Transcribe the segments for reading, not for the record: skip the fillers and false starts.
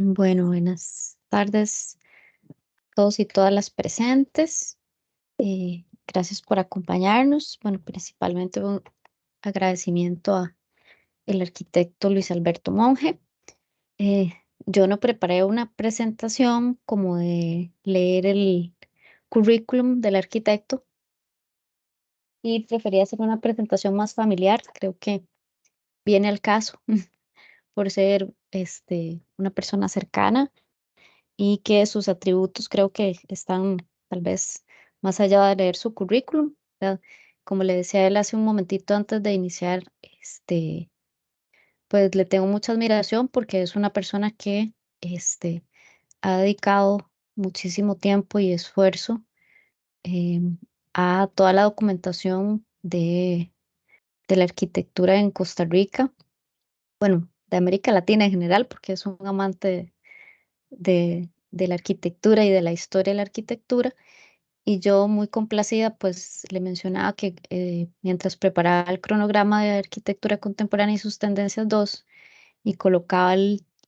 Bueno, buenas tardes a todos y todas las presentes. Gracias por acompañarnos. Bueno, principalmente un agradecimiento a el arquitecto Luis Alberto Monge. Eh, yo no preparé una presentación como de leer el currículum del arquitecto y preferí hacer una presentación más familiar. Creo que viene al caso por ser una persona cercana y que sus atributos creo que están tal vez más allá de leer su currículum, ¿verdad? Como le decía a él hace un momentito antes de iniciar, pues le tengo mucha admiración porque es una persona que este, ha dedicado muchísimo tiempo y esfuerzo a toda la documentación de la arquitectura en Costa Rica, bueno, de América Latina en general, porque es un amante de la arquitectura y de la historia de la arquitectura. Y yo muy complacida, pues le mencionaba que mientras preparaba el cronograma de arquitectura contemporánea y sus tendencias 2 y colocaba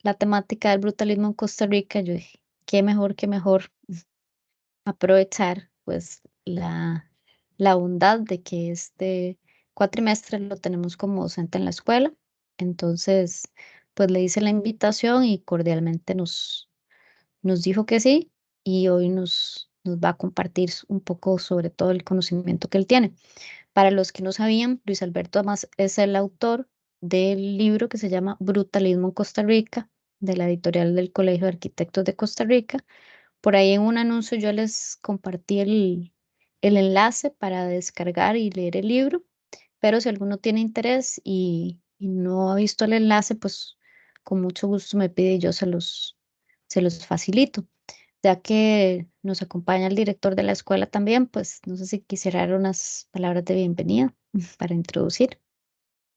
la temática del brutalismo en Costa Rica, yo dije, qué mejor aprovechar pues la bondad de que este cuatrimestre lo tenemos como docente en la escuela. Entonces, pues le hice la invitación y cordialmente nos dijo que sí y hoy nos va a compartir un poco sobre todo el conocimiento que él tiene. Para los que no sabían, Luis Alberto además es el autor del libro que se llama Brutalismo en Costa Rica, de la editorial del Colegio de Arquitectos de Costa Rica. Por ahí en un anuncio yo les compartí el enlace para descargar y leer el libro, pero si alguno tiene interés y no ha visto el enlace, pues con mucho gusto me pide y yo se los facilito. Ya que nos acompaña el director de la escuela también, pues no sé si quisiera dar unas palabras de bienvenida para introducir.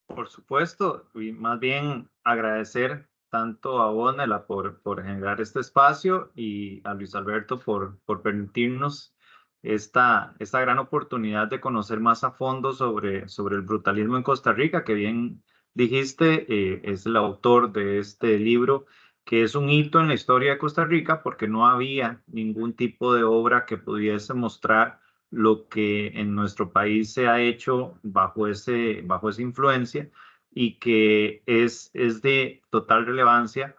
Por supuesto, y más bien agradecer tanto a Bonela por generar este espacio y a Luis Alberto por permitirnos esta gran oportunidad de conocer más a fondo sobre el brutalismo en Costa Rica, que bien dijiste, es el autor de este libro, que es un hito en la historia de Costa Rica porque no había ningún tipo de obra que pudiese mostrar lo que en nuestro país se ha hecho bajo esa influencia y que es de total relevancia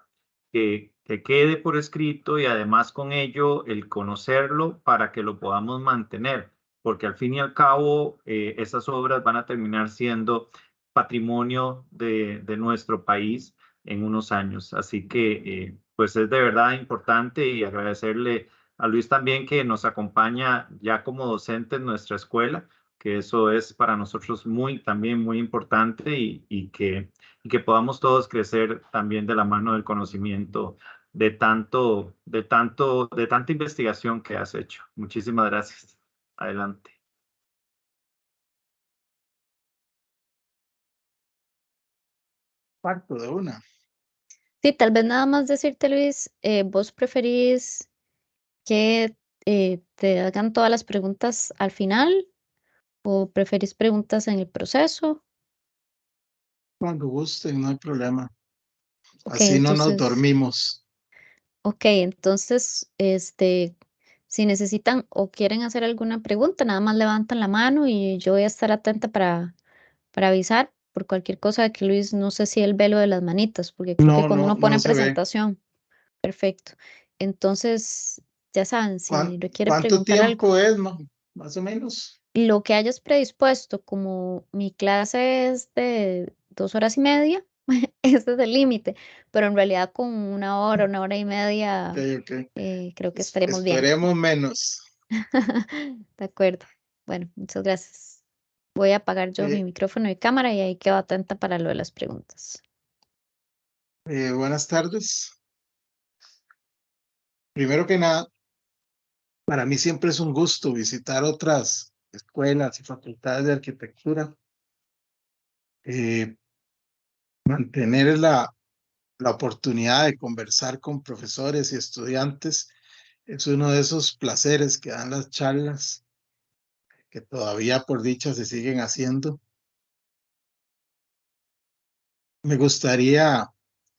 que quede por escrito y además con ello el conocerlo para que lo podamos mantener, porque al fin y al cabo esas obras van a terminar siendo patrimonio de nuestro país en unos años. Así que pues es de verdad importante y agradecerle a Luis también que nos acompaña ya como docente en nuestra escuela, que eso es para nosotros también muy importante y que podamos todos crecer también de la mano del conocimiento de tanta investigación que has hecho. Muchísimas gracias. Adelante. Parto de una. Sí, tal vez nada más decirte, Luis, ¿vos preferís que te hagan todas las preguntas al final o preferís preguntas en el proceso? Cuando gusten, no hay problema. Ok, Así no nos entonces, dormimos. si necesitan o quieren hacer alguna pregunta, nada más levantan la mano y yo voy a estar atenta para avisar por cualquier cosa de que Luis, no sé si él ve lo de las manitas, porque creo que No, cuando no, uno no pone se ve. presentación, perfecto. Entonces, ya saben, si requiere ¿Cuánto preguntar algo, tiempo es, más o menos? lo que hayas predispuesto, como mi clase es de 2 horas y media, ese es el límite, pero en realidad con una hora y Ok, media, ok. creo que estaremos bien. Esperemos menos. De acuerdo. Bueno, muchas gracias. Voy a apagar yo mi Eh, micrófono y cámara y ahí quedo atenta para lo de las preguntas. Buenas tardes. Primero que nada, para mí siempre es un gusto visitar otras escuelas y facultades de arquitectura. Eh, Mantener la oportunidad de conversar con profesores y estudiantes es uno de esos placeres que dan las charlas que todavía por dicha se siguen haciendo. Me gustaría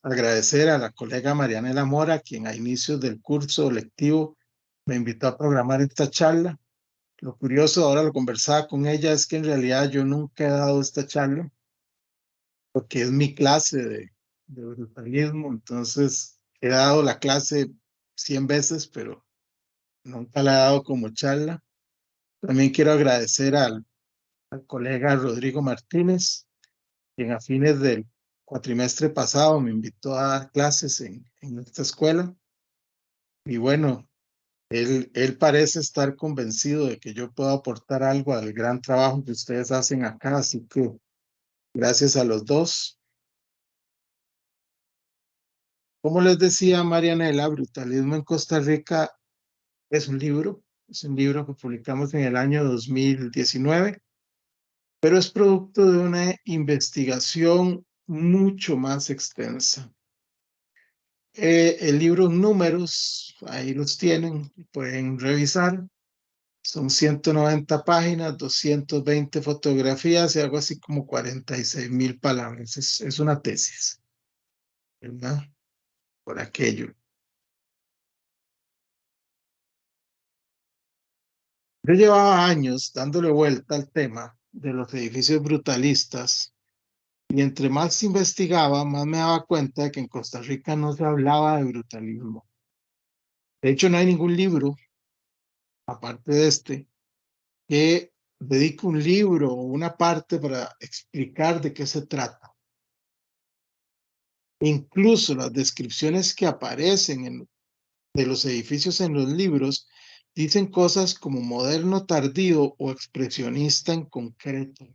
agradecer a la colega Marianela Mora, quien a inicios del curso lectivo me invitó a programar esta charla. Lo curioso, ahora lo conversaba con ella, es que en realidad yo nunca he dado esta charla, porque es mi clase de brutalismo, entonces he dado la clase 100 veces, pero nunca la he dado como charla. También quiero agradecer al colega Rodrigo Martínez, quien a fines del cuatrimestre pasado me invitó a dar clases en esta escuela. Y bueno, él parece estar convencido de que yo puedo aportar algo al gran trabajo que ustedes hacen acá, así que gracias a los dos. Como les decía Marianela, Brutalismo en Costa Rica es un libro que publicamos en el año 2019, pero es producto de una investigación mucho más extensa. El libro números, ahí los tienen, pueden revisar. Son 190 páginas, 220 fotografías y algo así como 46,000 palabras. Es una tesis, ¿verdad? Por aquello. Yo llevaba años dándole vuelta al tema de los edificios brutalistas y entre más investigaba, más me daba cuenta de que en Costa Rica no se hablaba de brutalismo. De hecho, no hay ningún libro, aparte de este, que dedique un libro o una parte para explicar de qué se trata. Incluso las descripciones que aparecen de los edificios en los libros dicen cosas como moderno tardío o expresionista en concreto.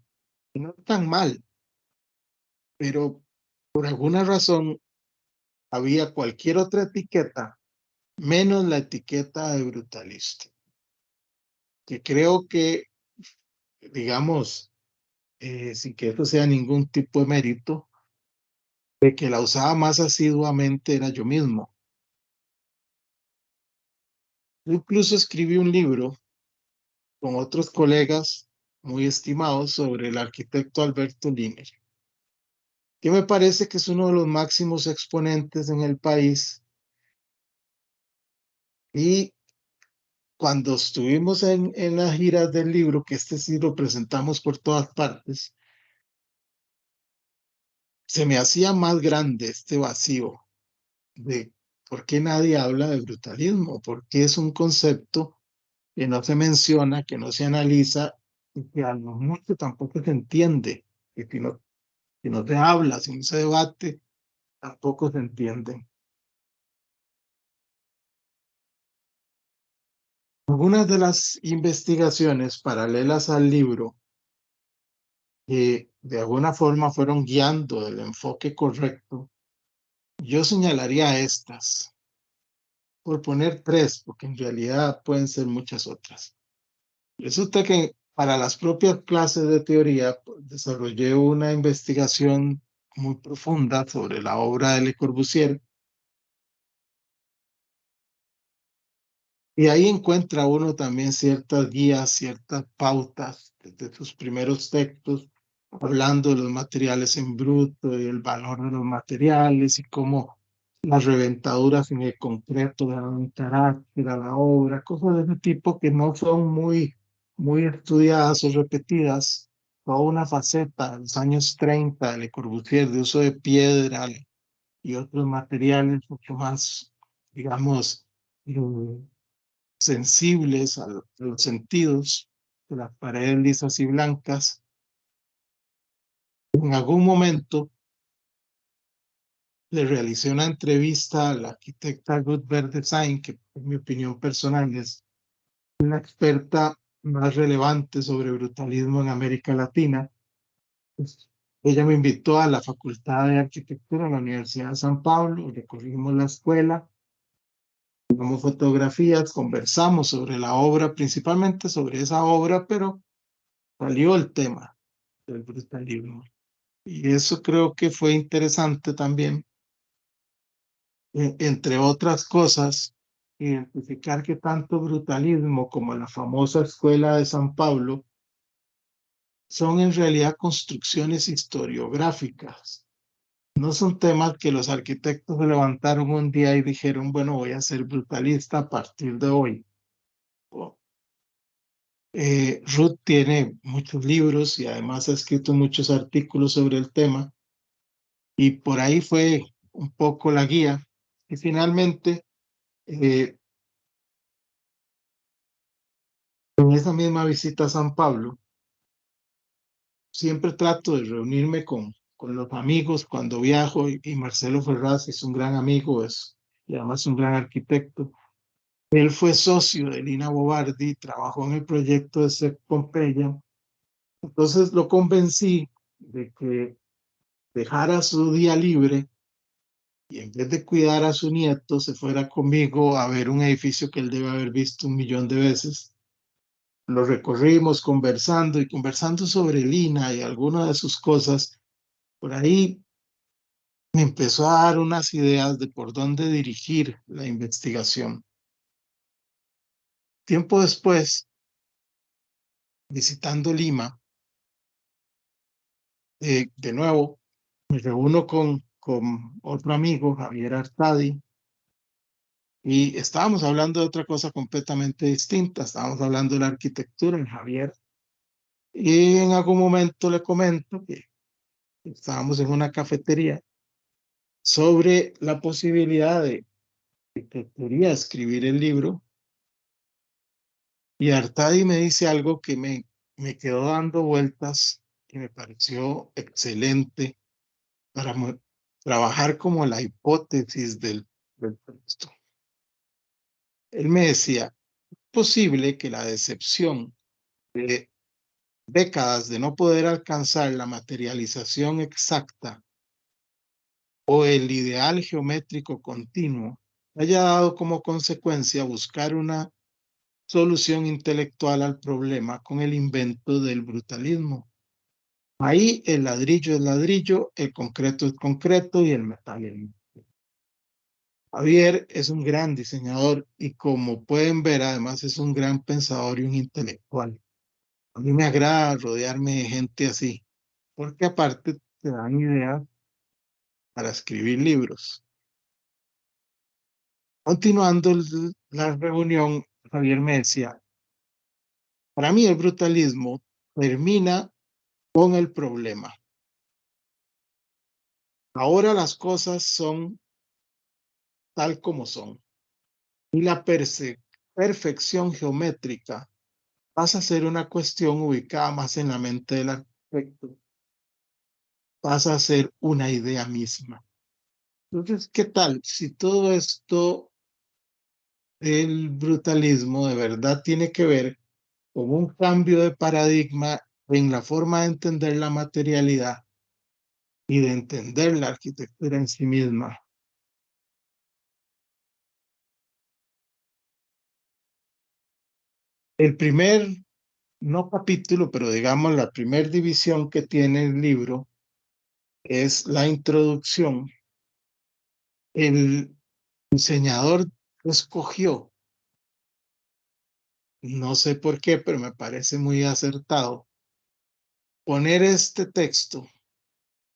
Y no tan mal, pero por alguna razón había cualquier otra etiqueta menos la etiqueta de brutalista, que creo que, digamos, sin que eso sea ningún tipo de mérito, de que la usaba más asiduamente era yo mismo. Yo incluso escribí un libro con otros colegas muy estimados sobre el arquitecto Alberto Liner, que me parece que es uno de los máximos exponentes en el país. Y cuando estuvimos en las giras del libro, que este sí lo presentamos por todas partes, se me hacía más grande este vacío de por qué nadie habla de brutalismo, por qué es un concepto que no se menciona, que no se analiza y que a lo mucho tampoco se entiende, que si no se habla, si no se debate, tampoco se entiende. Algunas de las investigaciones paralelas al libro que de alguna forma fueron guiando el enfoque correcto, yo señalaría estas, por poner tres, porque en realidad pueden ser muchas otras. Resulta que para las propias clases de teoría desarrollé una investigación muy profunda sobre la obra de Le Corbusier. Y ahí encuentra uno también ciertas guías, ciertas pautas desde sus primeros textos, hablando de los materiales en bruto y el valor de los materiales y cómo las reventaduras en el concreto le dan un carácter a la obra, cosas de ese tipo que no son muy estudiadas o repetidas. Toda una faceta de los años 30 de Le Corbusier de uso de piedra y otros materiales mucho más, digamos, sensibles a los sentidos de las paredes lisas y blancas. En algún momento le realicé una entrevista a la arquitecta Ruth Verdesign, que en mi opinión personal es una experta más relevante sobre brutalismo en América Latina. Pues, ella me invitó a la Facultad de Arquitectura de la Universidad de San Pablo, recorrimos la escuela, tomamos fotografías, conversamos sobre la obra, principalmente sobre esa obra, pero salió el tema del brutalismo. Y eso creo que fue interesante también, entre otras cosas, identificar que tanto brutalismo como la famosa escuela de San Pablo son en realidad construcciones historiográficas No son temas que los arquitectos se levantaron un día y dijeron, bueno, voy a ser brutalista a partir de hoy. Ruth tiene muchos libros y además ha escrito muchos artículos sobre el tema y por ahí fue un poco la guía. Y finalmente, en esa misma visita a San Pablo, siempre trato de reunirme con los amigos cuando viajo y Marcelo Ferraz es un gran amigo y además un gran arquitecto. Él fue socio de Lina Bobardi, trabajó en el proyecto de SEC Pompeya. Entonces lo convencí de que dejara su día libre y en vez de cuidar a su nieto, se fuera conmigo a ver un edificio que él debe haber visto 1 millón de veces. Lo recorrimos conversando y conversando sobre Lina y algunas de sus cosas. Por ahí me empezó a dar unas ideas de por dónde dirigir la investigación. Tiempo después, visitando Lima, de nuevo, me reúno con otro amigo, Javier Artadi, y estábamos hablando de otra cosa completamente distinta. Estábamos hablando de la arquitectura en Javier. Y en algún momento le comento que estábamos en una cafetería sobre la posibilidad de que quería escribir el libro. Y Artadi me dice algo que me quedó dando vueltas y me pareció excelente para trabajar como la hipótesis del texto. Él me decía, es posible que la decepción de décadas de no poder alcanzar la materialización exacta o el ideal geométrico continuo haya dado como consecuencia buscar una solución intelectual al problema con el invento del brutalismo. Ahí el ladrillo es ladrillo, el concreto es concreto y el metal es metal. Javier es un gran diseñador y como pueden ver, además es un gran pensador y un intelectual. A mí me agrada rodearme de gente así, porque aparte te dan ideas para escribir libros. Continuando la reunión, Javier me decía, para mí el brutalismo termina con el problema. Ahora las cosas son tal como son y la perfección geométrica pasa a ser una cuestión ubicada más en la mente del arquitecto, pasa a ser una idea misma. Entonces, ¿qué tal si todo esto del brutalismo de verdad tiene que ver con un cambio de paradigma en la forma de entender la materialidad y de entender la arquitectura en sí misma? El primer, no capítulo, pero digamos la primera división que tiene el libro es la introducción. El diseñador escogió, no sé por qué, pero me parece muy acertado, poner este texto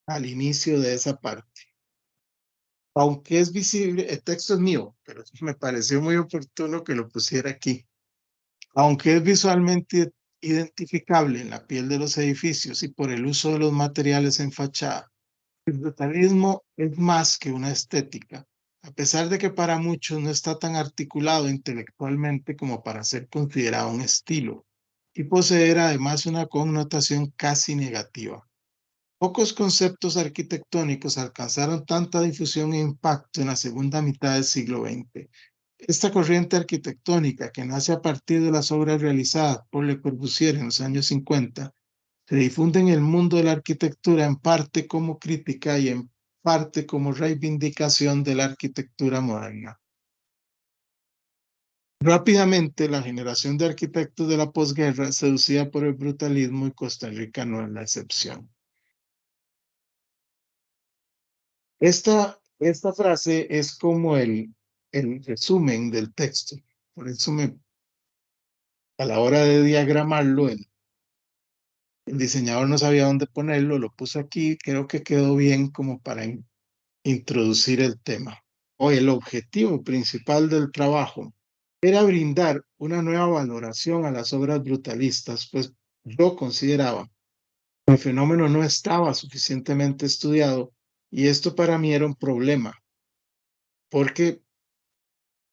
al inicio de esa parte. Aunque es visible, el texto es mío, pero me pareció muy oportuno que lo pusiera aquí. Aunque es visualmente identificable en la piel de los edificios y por el uso de los materiales en fachada, el brutalismo es más que una estética, a pesar de que para muchos no está tan articulado intelectualmente como para ser considerado un estilo, y poseer además una connotación casi negativa. Pocos conceptos arquitectónicos alcanzaron tanta difusión e impacto en la segunda mitad del siglo XX. Esta corriente arquitectónica, que nace a partir de las obras realizadas por Le Corbusier en los años 50, se difunde en el mundo de la arquitectura en parte como crítica y en parte como reivindicación de la arquitectura moderna. Rápidamente, la generación de arquitectos de la posguerra, seducida por el brutalismo, y Costa Rica no es la excepción. Esta frase es como el resumen del texto. Por eso a la hora de diagramarlo, el diseñador no sabía dónde ponerlo, lo puso aquí, creo que quedó bien como para introducir el tema. O el objetivo principal del trabajo era brindar una nueva valoración a las obras brutalistas, pues yo consideraba que el fenómeno no estaba suficientemente estudiado y esto para mí era un problema, porque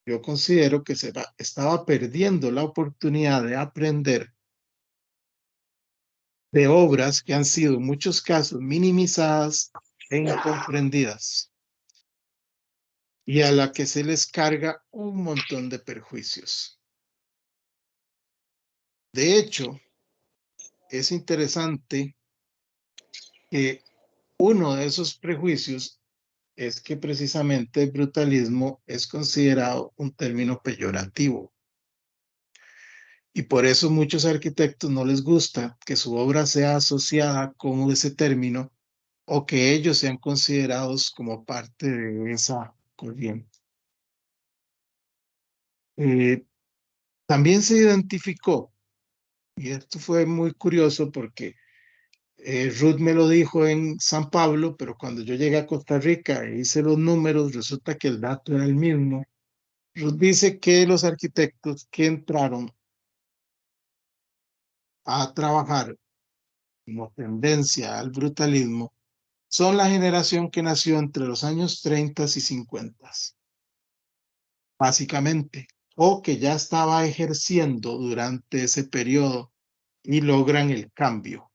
yo considero que estaba perdiendo la oportunidad de aprender de obras que han sido en muchos casos minimizadas e incomprendidas y a la que se les carga un montón de perjuicios. De hecho, es interesante que uno de esos prejuicios es que precisamente el brutalismo es considerado un término peyorativo. Y por eso muchos arquitectos no les gusta que su obra sea asociada con ese término o que ellos sean considerados como parte de esa corriente. También se identificó, y esto fue muy curioso porque Ruth me lo dijo en San Pablo, pero cuando yo llegué a Costa Rica e hice los números, resulta que el dato era el mismo. Ruth dice que los arquitectos que entraron a trabajar como tendencia al brutalismo son la generación que nació entre los años 30 y 50, básicamente, o que ya estaba ejerciendo durante ese periodo y logran el cambio.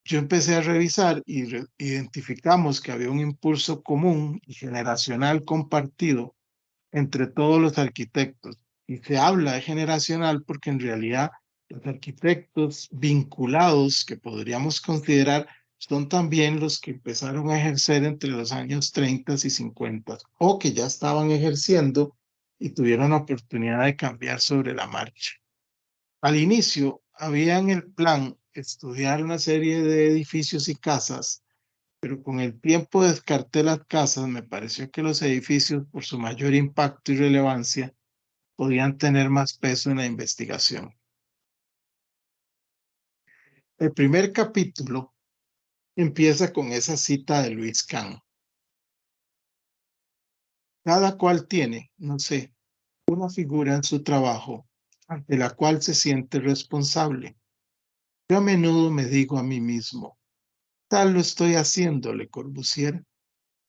Yo empecé a revisar y identificamos que había un impulso común y generacional compartido entre todos los arquitectos. Y se habla de generacional porque en realidad los arquitectos vinculados que podríamos considerar son también los que empezaron a ejercer entre los años 30 y 50 o que ya estaban ejerciendo y tuvieron la oportunidad de cambiar sobre la marcha. Al inicio había en el plan estudiar una serie de edificios y casas, pero con el tiempo descarté las casas. Me pareció que los edificios, por su mayor impacto y relevancia, podían tener más peso en la investigación. El primer capítulo empieza con esa cita de Luis Kahn. Cada cual tiene, no sé, una figura en su trabajo ante la cual se siente responsable. Yo a menudo me digo a mí mismo, tal lo estoy haciendo, Le Corbusier.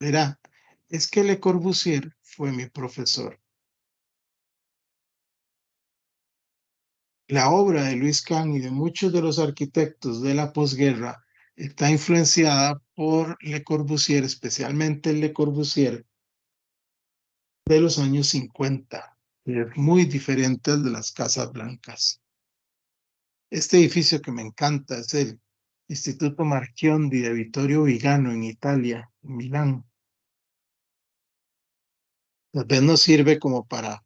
Verá, es que Le Corbusier fue mi profesor. La obra de Luis Kahn y de muchos de los arquitectos de la posguerra está influenciada por Le Corbusier, especialmente el Le Corbusier de los años 50, que es muy diferente al de las Casas Blancas. Este edificio que me encanta es el Instituto Marchionne de Vittorio Vigano en Italia, en Milán. Tal vez nos sirve como para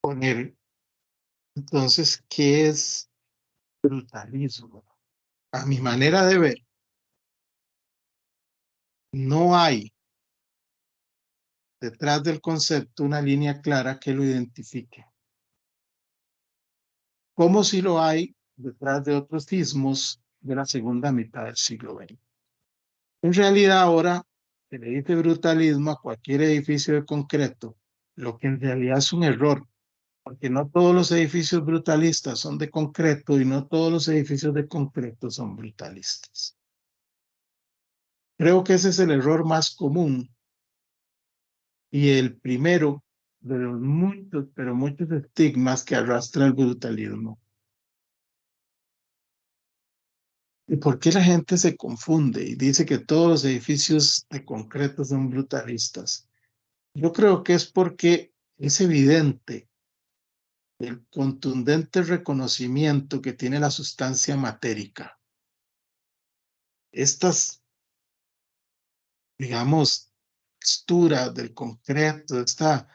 poner, entonces, ¿qué es brutalismo? A mi manera de ver, no hay detrás del concepto una línea clara que lo identifique, como si lo hay detrás de otros sismos de la segunda mitad del siglo XX. En realidad ahora se le dice brutalismo a cualquier edificio de concreto, lo que en realidad es un error, porque no todos los edificios brutalistas son de concreto y no todos los edificios de concreto son brutalistas. Creo que ese es el error más común y el primero de los muchos, pero muchos estigmas que arrastra el brutalismo. ¿Y por qué la gente se confunde y dice que todos los edificios de concreto son brutalistas? Yo creo que es porque es evidente el contundente reconocimiento que tiene la sustancia matérica. Estas, digamos, texturas del concreto, esta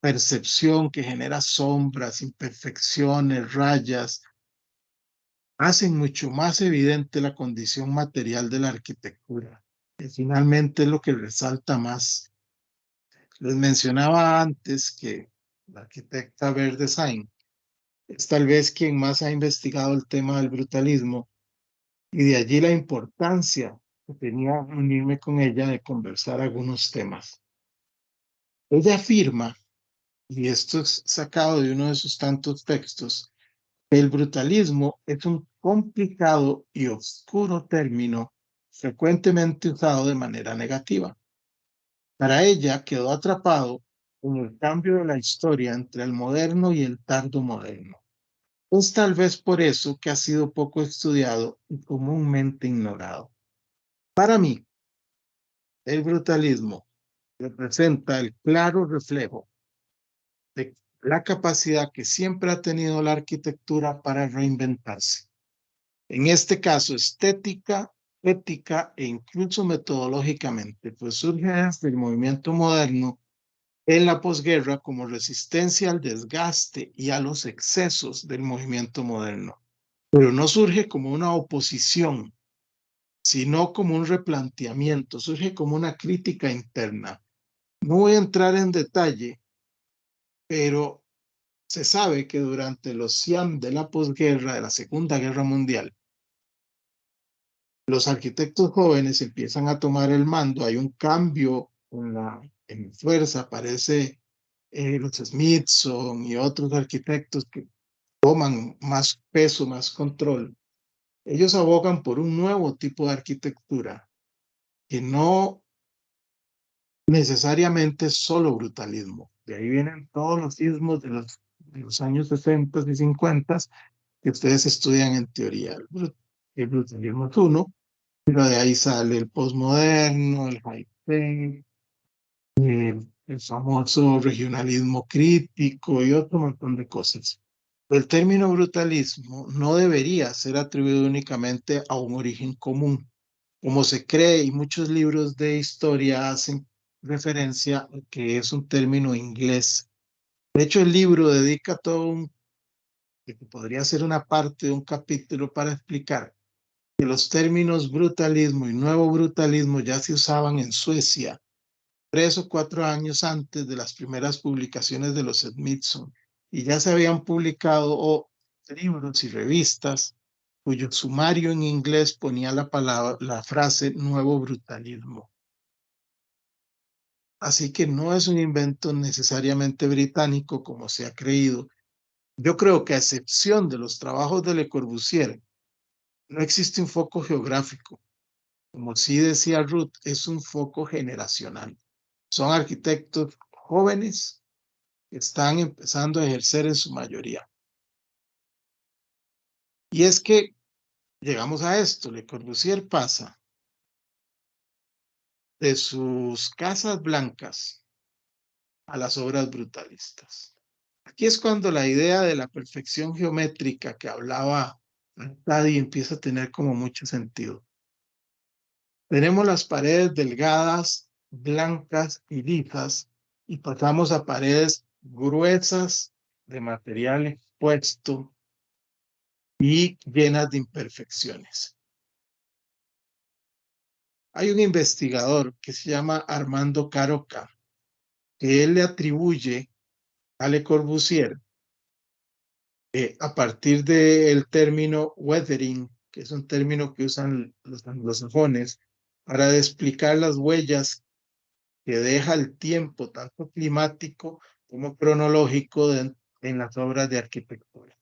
percepción que genera sombras, imperfecciones, rayas, hacen mucho más evidente la condición material de la arquitectura, que finalmente es lo que resalta más. Les mencionaba antes que la arquitecta Verdesign es tal vez quien más ha investigado el tema del brutalismo y de allí la importancia que tenía reunirme con ella de conversar algunos temas. Ella afirma, y esto es sacado de uno de sus tantos textos, que el brutalismo es un complicado y oscuro término frecuentemente usado de manera negativa. Para ella quedó atrapado en el cambio de la historia entre el moderno y el tardo moderno. Es tal vez por eso que ha sido poco estudiado y comúnmente ignorado. Para mí, el brutalismo representa el claro reflejo de la capacidad que siempre ha tenido la arquitectura para reinventarse. En este caso, estética, ética e incluso metodológicamente, pues surge desde el movimiento moderno en la posguerra como resistencia al desgaste y a los excesos del movimiento moderno. Pero no surge como una oposición, sino como un replanteamiento, surge como una crítica interna. No voy a entrar en detalle, pero se sabe que durante los SIAM de la posguerra, de la Segunda Guerra Mundial, los arquitectos jóvenes empiezan a tomar el mando, hay un cambio en fuerza, aparece los Smithson y otros arquitectos que toman más peso, más control. Ellos abogan por un nuevo tipo de arquitectura que no necesariamente es solo brutalismo. De ahí vienen todos los ismos de los años 60 y 50 que ustedes estudian en teoría. El brutalismo es uno, pero de ahí sale el posmoderno, el high-tech, el famoso regionalismo crítico y otro montón de cosas. El término brutalismo no debería ser atribuido únicamente a un origen común, como se cree, y muchos libros de historia hacen referencia a que es un término inglés. De hecho, el libro dedica todo que podría ser una parte de un capítulo para explicar que los términos brutalismo y nuevo brutalismo ya se usaban en Suecia 3 o 4 años antes de las primeras publicaciones de los Smithson, y ya se habían publicado libros y revistas cuyo sumario en inglés ponía la frase nuevo brutalismo. Así que no es un invento necesariamente británico como se ha creído. Yo creo que a excepción de los trabajos de Le Corbusier, no existe un foco geográfico. Como sí decía Ruth, es un foco generacional. Son arquitectos jóvenes que están empezando a ejercer en su mayoría. Y es que llegamos a esto, Le Corbusier pasa de sus casas blancas a las obras brutalistas. Aquí es cuando la idea de la perfección geométrica que hablaba Tadi empieza a tener como mucho sentido. Tenemos las paredes delgadas, blancas y lisas, y pasamos a paredes gruesas de material expuesto y llenas de imperfecciones. Hay un investigador que se llama Armando Caroca, que él le atribuye a Le Corbusier a partir del término weathering, que es un término que usan los anglosajones para explicar las huellas que deja el tiempo, tanto climático como cronológico, en las obras de arquitectura.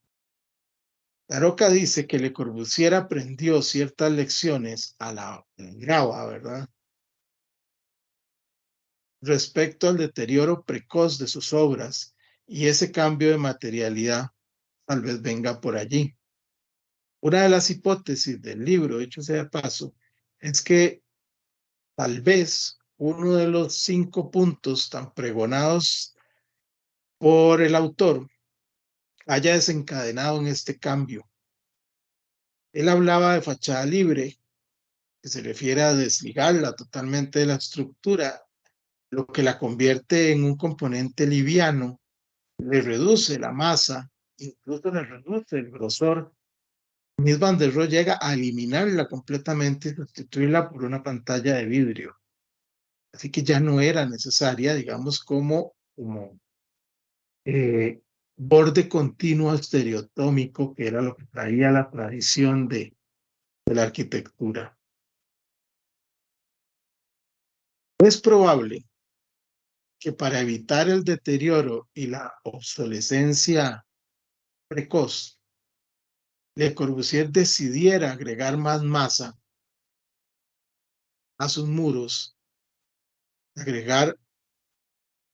Caroca dice que Le Corbusier aprendió ciertas lecciones a la grava, ¿verdad? Respecto al deterioro precoz de sus obras, y ese cambio de materialidad tal vez venga por allí. Una de las hipótesis del libro, hecho sea de paso, es que tal vez uno de los 5 puntos tan pregonados por el autor haya desencadenado en este cambio. Él hablaba de fachada libre, que se refiere a desligarla totalmente de la estructura, lo que la convierte en un componente liviano, le reduce la masa, incluso le reduce el grosor. Mies van der Rohe llega a eliminarla completamente y sustituirla por una pantalla de vidrio. Así que ya no era necesaria, digamos, como borde continuo estereotómico, que era lo que traía la tradición de la arquitectura. Es probable que para evitar el deterioro y la obsolescencia precoz, Le Corbusier decidiera agregar más masa a sus muros, agregar,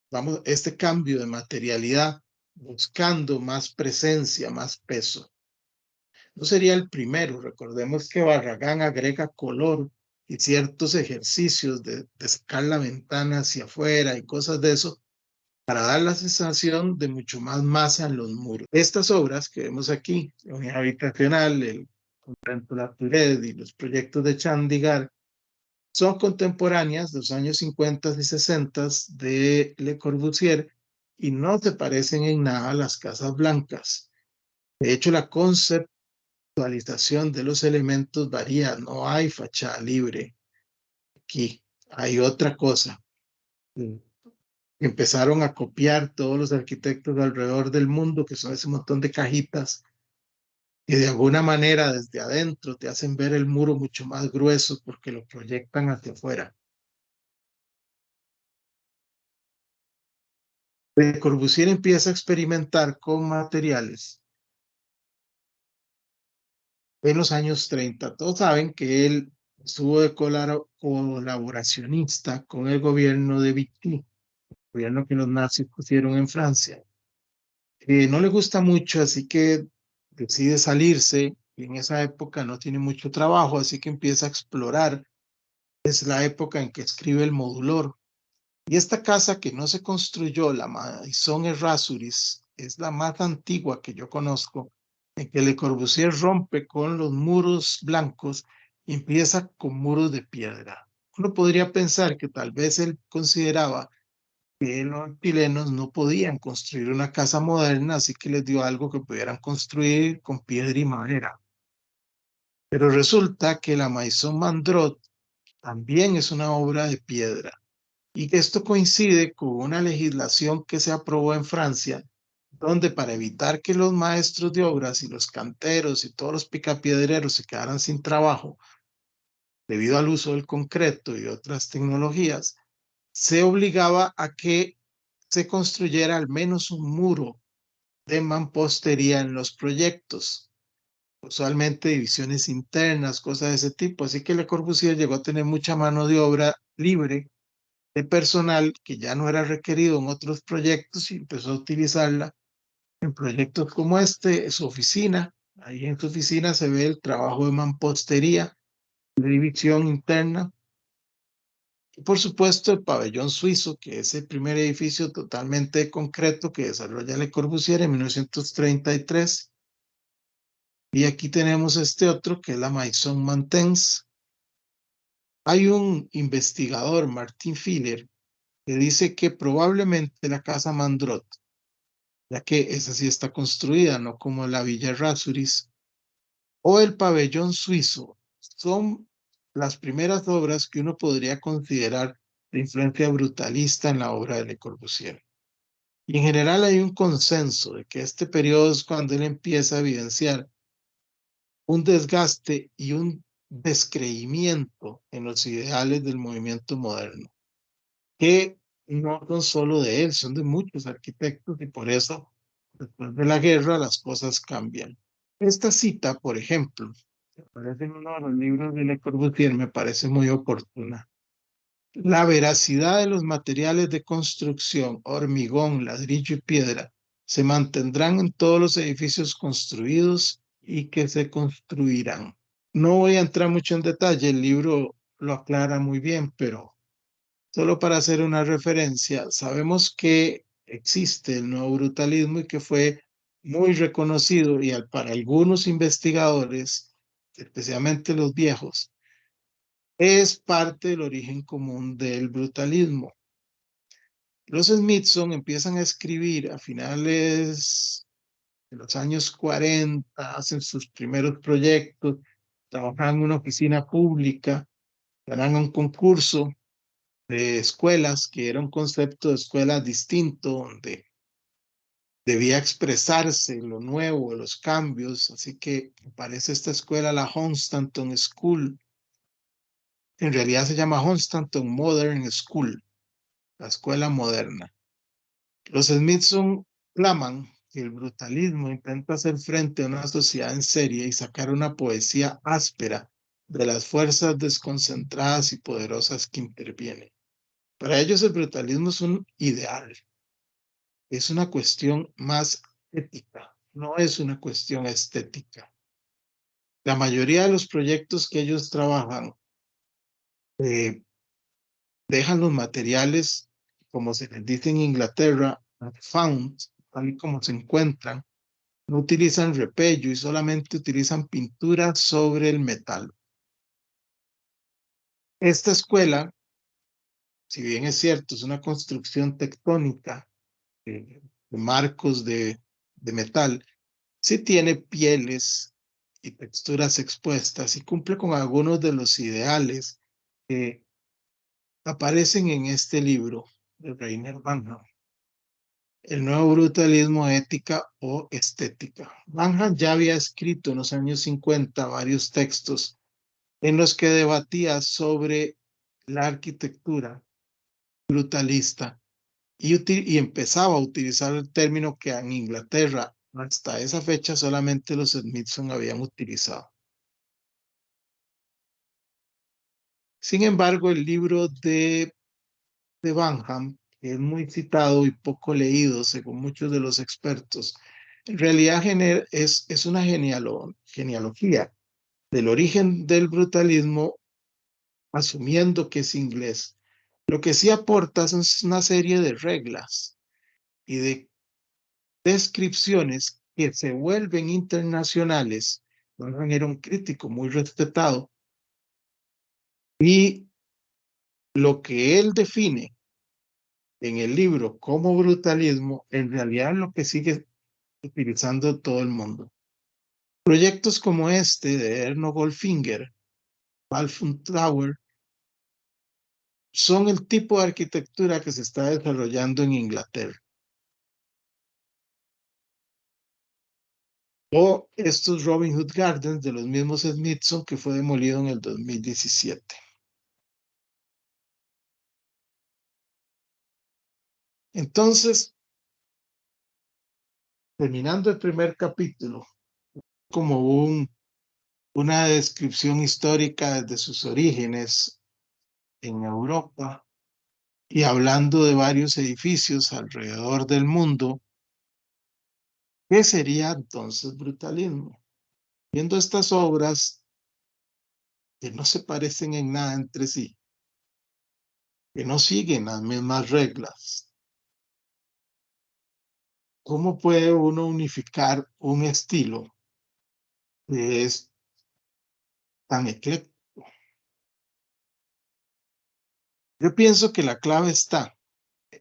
vamos, este cambio de materialidad, buscando más presencia, más peso. No sería el primero. Recordemos que Barragán agrega color y ciertos ejercicios de sacar la ventana hacia afuera y cosas de eso para dar la sensación de mucho más masa en los muros. Estas obras que vemos aquí, la unidad habitacional, el convento La Tourette y los proyectos de Chandigarh, son contemporáneas de los años 50 y 60 de Le Corbusier y no se parecen en nada a las casas blancas. De hecho, la conceptualización de los elementos varía, no hay fachada libre aquí, hay otra cosa. Empezaron a copiar todos los arquitectos alrededor del mundo, que son ese montón de cajitas, y de alguna manera desde adentro te hacen ver el muro mucho más grueso porque lo proyectan hacia afuera. Le Corbusier empieza a experimentar con materiales en los años 30. Todos saben que él estuvo de colaboracionista con el gobierno de Vichy, el gobierno que los nazis pusieron en Francia. No le gusta mucho, así que decide salirse, y en esa época no tiene mucho trabajo, así que empieza a explorar. Es la época en que escribe el Modulor. Y esta casa que no se construyó, la Maison Errázuriz, es la más antigua que yo conozco, en que Le Corbusier rompe con los muros blancos y empieza con muros de piedra. Uno podría pensar que tal vez él consideraba que los chilenos no podían construir una casa moderna, así que les dio algo que pudieran construir con piedra y madera. Pero resulta que la Maison Mandrot también es una obra de piedra y que esto coincide con una legislación que se aprobó en Francia, donde para evitar que los maestros de obras y los canteros y todos los picapiedreros se quedaran sin trabajo debido al uso del concreto y otras tecnologías, se obligaba a que se construyera al menos un muro de mampostería en los proyectos, usualmente divisiones internas, cosas de ese tipo. Así que Le Corbusier llegó a tener mucha mano de obra libre de personal que ya no era requerido en otros proyectos y empezó a utilizarla en proyectos como este, su oficina. Ahí en su oficina se ve el trabajo de mampostería, de división interna. Y por supuesto, el pabellón suizo, que es el primer edificio totalmente de concreto que desarrolla Le Corbusier en 1933. Y aquí tenemos este otro, que es la Maison Mantés. Hay un investigador, Martin Filler, que dice que probablemente la casa Mandrot, ya que esa sí está construida, no como la Villa Errázuriz, o el pabellón suizo, son las primeras obras que uno podría considerar de influencia brutalista en la obra de Le Corbusier. Y en general hay un consenso de que este periodo es cuando él empieza a evidenciar un desgaste y un descreimiento en los ideales del movimiento moderno, que no son solo de él, son de muchos arquitectos y por eso, después de la guerra, las cosas cambian. Esta cita, por ejemplo, que aparece en uno de los libros de Le Corbusier, me parece muy oportuna. La veracidad de los materiales de construcción, hormigón, ladrillo y piedra, se mantendrán en todos los edificios construidos y que se construirán. No voy a entrar mucho en detalle, el libro lo aclara muy bien, pero solo para hacer una referencia, sabemos que existe el nuevo brutalismo y que fue muy reconocido y para algunos investigadores, especialmente los viejos, es parte del origen común del brutalismo. Los Smithson empiezan a escribir a finales de los años 40, hacen sus primeros proyectos, trabajan en una oficina pública, ganan un concurso de escuelas, que era un concepto de escuelas distinto, donde debía expresarse lo nuevo, los cambios, así que aparece esta escuela, la Hunstanton School. en realidad se llama Hunstanton Modern School, la escuela moderna. Los Smithson claman que el brutalismo intenta hacer frente a una sociedad en serie y sacar una poesía áspera de las fuerzas desconcentradas y poderosas que intervienen. Para ellos el brutalismo es un ideal, es una cuestión más ética, no es una cuestión estética. La mayoría de los proyectos que ellos trabajan dejan los materiales, como se les dice en Inglaterra, found, tal y como se encuentran. No utilizan repello y solamente utilizan pintura sobre el metal. Esta escuela, si bien es cierto, es una construcción tectónica de marcos de metal, sí tiene pieles y texturas expuestas y cumple con algunos de los ideales que aparecen en este libro de Rainer Banham. El nuevo brutalismo, ética o estética. Banham ya había escrito en los años 50 varios textos en los que debatía sobre la arquitectura brutalista y empezaba a utilizar el término que en Inglaterra hasta esa fecha solamente los Smithson habían utilizado. Sin embargo, el libro de Banham, que es muy citado y poco leído según muchos de los expertos, en realidad es una genealogía del origen del brutalismo, asumiendo que es inglés. Lo que sí aporta es una serie de reglas y de descripciones que se vuelven internacionales. Banham era un crítico muy respetado y lo que él define en el libro como brutalismo, en realidad es lo que sigue utilizando todo el mundo. Proyectos como este de Erno Goldfinger, Balfour Tower, son el tipo de arquitectura que se está desarrollando en Inglaterra. O estos Robin Hood Gardens de los mismos Smithson, que fue demolido en el 2017. Entonces, terminando el primer capítulo, como una descripción histórica desde sus orígenes en Europa y hablando de varios edificios alrededor del mundo, ¿qué sería entonces brutalismo? Viendo estas obras que no se parecen en nada entre sí, que no siguen las mismas reglas, ¿cómo puede uno unificar un estilo que es tan ecléctico? Yo pienso que la clave está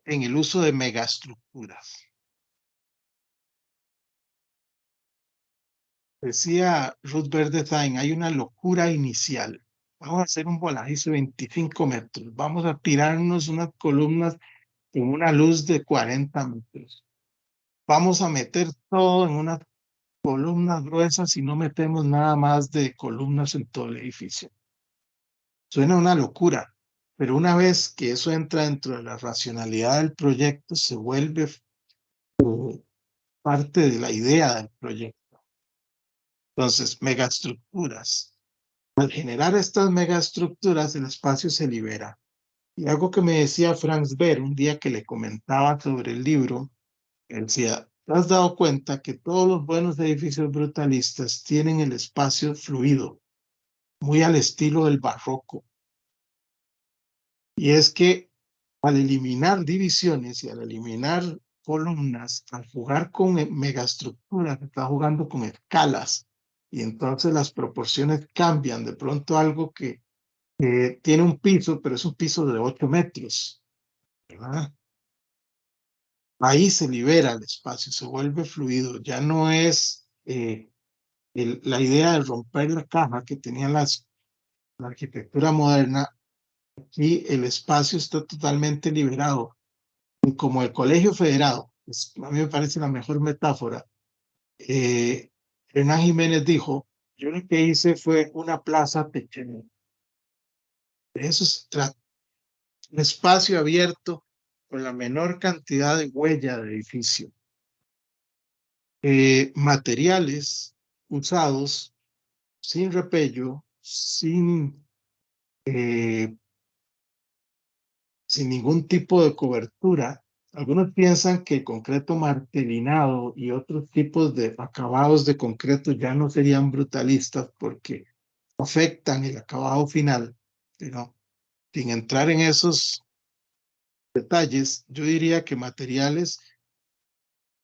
en el uso de megaestructuras. Decía Ruth Bernstein, hay una locura inicial. Vamos a hacer un voladizo de 25 metros. Vamos a tirarnos unas columnas con una luz de 40 metros. Vamos a meter todo en unas columnas gruesas y no metemos nada más de columnas en todo el edificio. Suena una locura, pero una vez que eso entra dentro de la racionalidad del proyecto, se vuelve parte de la idea del proyecto. Entonces, megaestructuras. Al generar estas megaestructuras, el espacio se libera. Y algo que me decía Franz Baer un día que le comentaba sobre el libro, él decía, ¿te has dado cuenta que todos los buenos edificios brutalistas tienen el espacio fluido, muy al estilo del barroco? Y es que al eliminar divisiones y al eliminar columnas, al jugar con megaestructuras, está jugando con escalas y entonces las proporciones cambian. De pronto algo que tiene un piso, pero es un piso de 8 metros, ¿verdad? Ahí se libera el espacio, se vuelve fluido. Ya no es la idea de romper la caja que tenía la arquitectura moderna. Aquí el espacio está totalmente liberado. Como el colegio federado, a mí me parece la mejor metáfora. Hernán Jiménez dijo, yo lo que hice fue una plaza pequeña. De eso se trata. Un espacio abierto con la menor cantidad de huella de edificio. Materiales usados sin repello, eh, sin ningún tipo de cobertura. Algunos piensan que el concreto martelinado y otros tipos de acabados de concreto ya no serían brutalistas porque afectan el acabado final, pero sin entrar en esos detalles, yo diría que materiales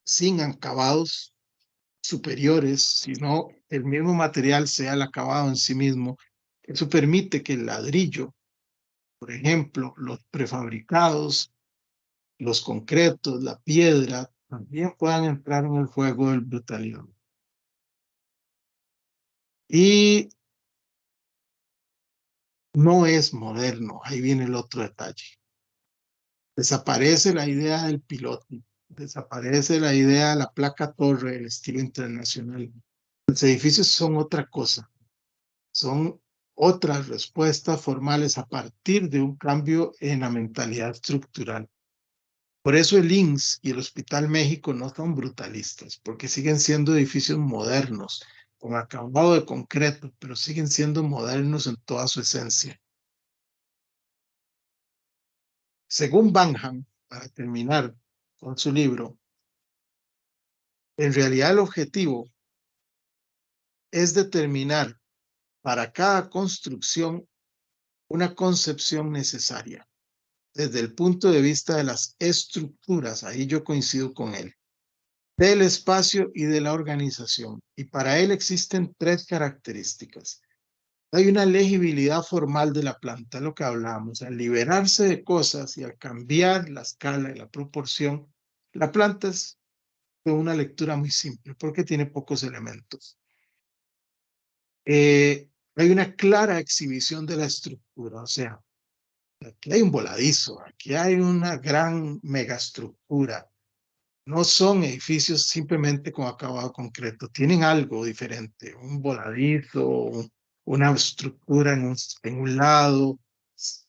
sin acabados superiores, sino el mismo material sea el acabado en sí mismo. Eso permite que el ladrillo, por ejemplo, los prefabricados, los concretos, la piedra, también puedan entrar en el juego del brutalismo. Y no es moderno, ahí viene el otro detalle. Desaparece la idea del piloto, desaparece la idea de la placa torre, el estilo internacional. Los edificios son otra cosa, son otras respuestas formales a partir de un cambio en la mentalidad estructural. Por eso el INSS y el Hospital México no son brutalistas, porque siguen siendo edificios modernos, con acabado de concreto, pero siguen siendo modernos en toda su esencia. Según Banham, para terminar con su libro, en realidad el objetivo es determinar para cada construcción una concepción necesaria desde el punto de vista de las estructuras, ahí yo coincido con él, del espacio y de la organización. Y para él existen tres características. Hay una legibilidad formal de la planta, lo que hablábamos, al liberarse de cosas y al cambiar la escala y la proporción, la planta es de una lectura muy simple porque tiene pocos elementos. Hay una clara exhibición de la estructura, o sea, aquí hay un voladizo, aquí hay una gran megaestructura. No son edificios simplemente con acabado concreto, tienen algo diferente, un voladizo, una estructura en un lado,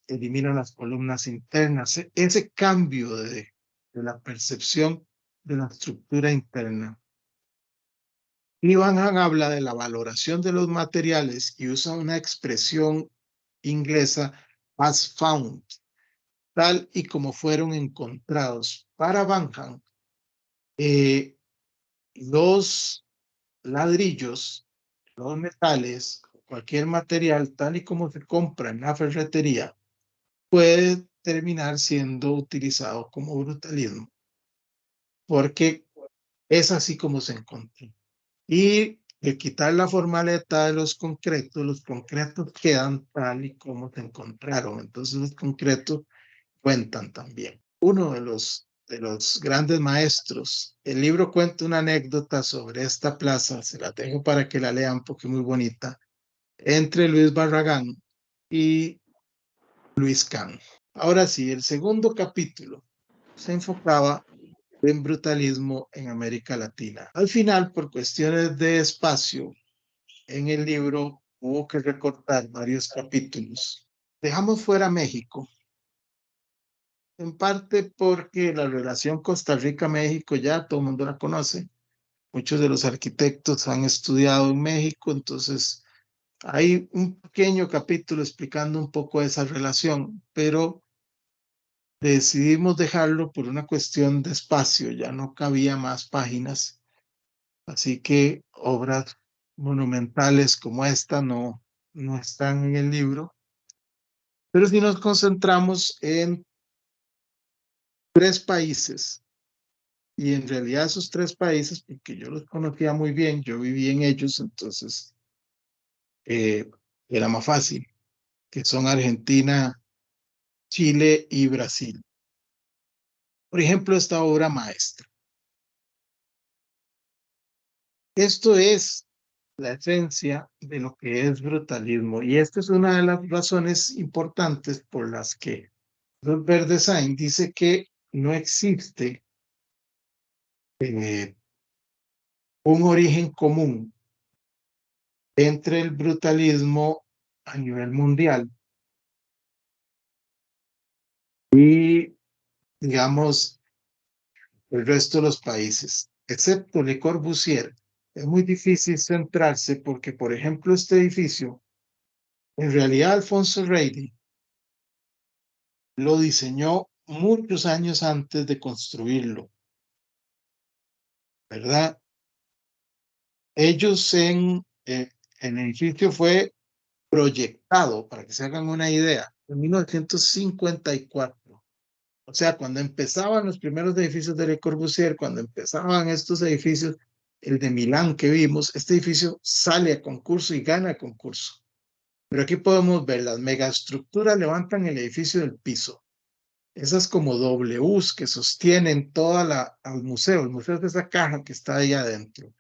eliminan las columnas internas, ese cambio de la percepción de la estructura interna. Y Van Hahn habla de la valoración de los materiales y usa una expresión inglesa, as found, tal y como fueron encontrados. Para Van Hahn, los ladrillos, los metales, cualquier material, tal y como se compra en la ferretería, puede terminar siendo utilizado como brutalismo, porque es así como se encontró. Y de quitar la formalidad de los concretos quedan tal y como se encontraron. Entonces los concretos cuentan también. Uno de los grandes maestros, el libro cuenta una anécdota sobre esta plaza, se la dejo para que la lean porque es muy bonita, entre Luis Barragán y Luis Kahn. Ahora sí, el segundo capítulo se enfocaba en brutalismo en América Latina. Al final, por cuestiones de espacio, en el libro hubo que recortar varios capítulos. Dejamos fuera México, en parte porque la relación Costa Rica-México ya todo el mundo la conoce. Muchos de los arquitectos han estudiado en México, entonces hay un pequeño capítulo explicando un poco esa relación, pero decidimos dejarlo por una cuestión de espacio, ya no cabía más páginas, así que obras monumentales como esta no están en el libro, pero si nos concentramos en tres países, y en realidad esos tres países, porque yo los conocía muy bien, yo viví en ellos, entonces era más fácil, que son Argentina, Chile y Brasil. Por ejemplo, esta obra maestra. Esto es la esencia de lo que es brutalismo y esta es una de las razones importantes por las que Robert Design dice que no existe un origen común entre el brutalismo a nivel mundial, y, digamos, el resto de los países, excepto Le Corbusier. Es muy difícil centrarse porque, por ejemplo, este edificio, en realidad Alfonso Reydi lo diseñó muchos años antes de construirlo, ¿verdad? Ellos el edificio fue proyectado, para que se hagan una idea, en 1954. O sea, cuando empezaban los primeros edificios de Le Corbusier, cuando empezaban estos edificios, el de Milán que vimos, este edificio sale a concurso y gana concurso. Pero aquí podemos ver, las megaestructuras levantan el edificio del piso. Esas como Ws que sostienen al museo. El museo es esa caja que está ahí adentro.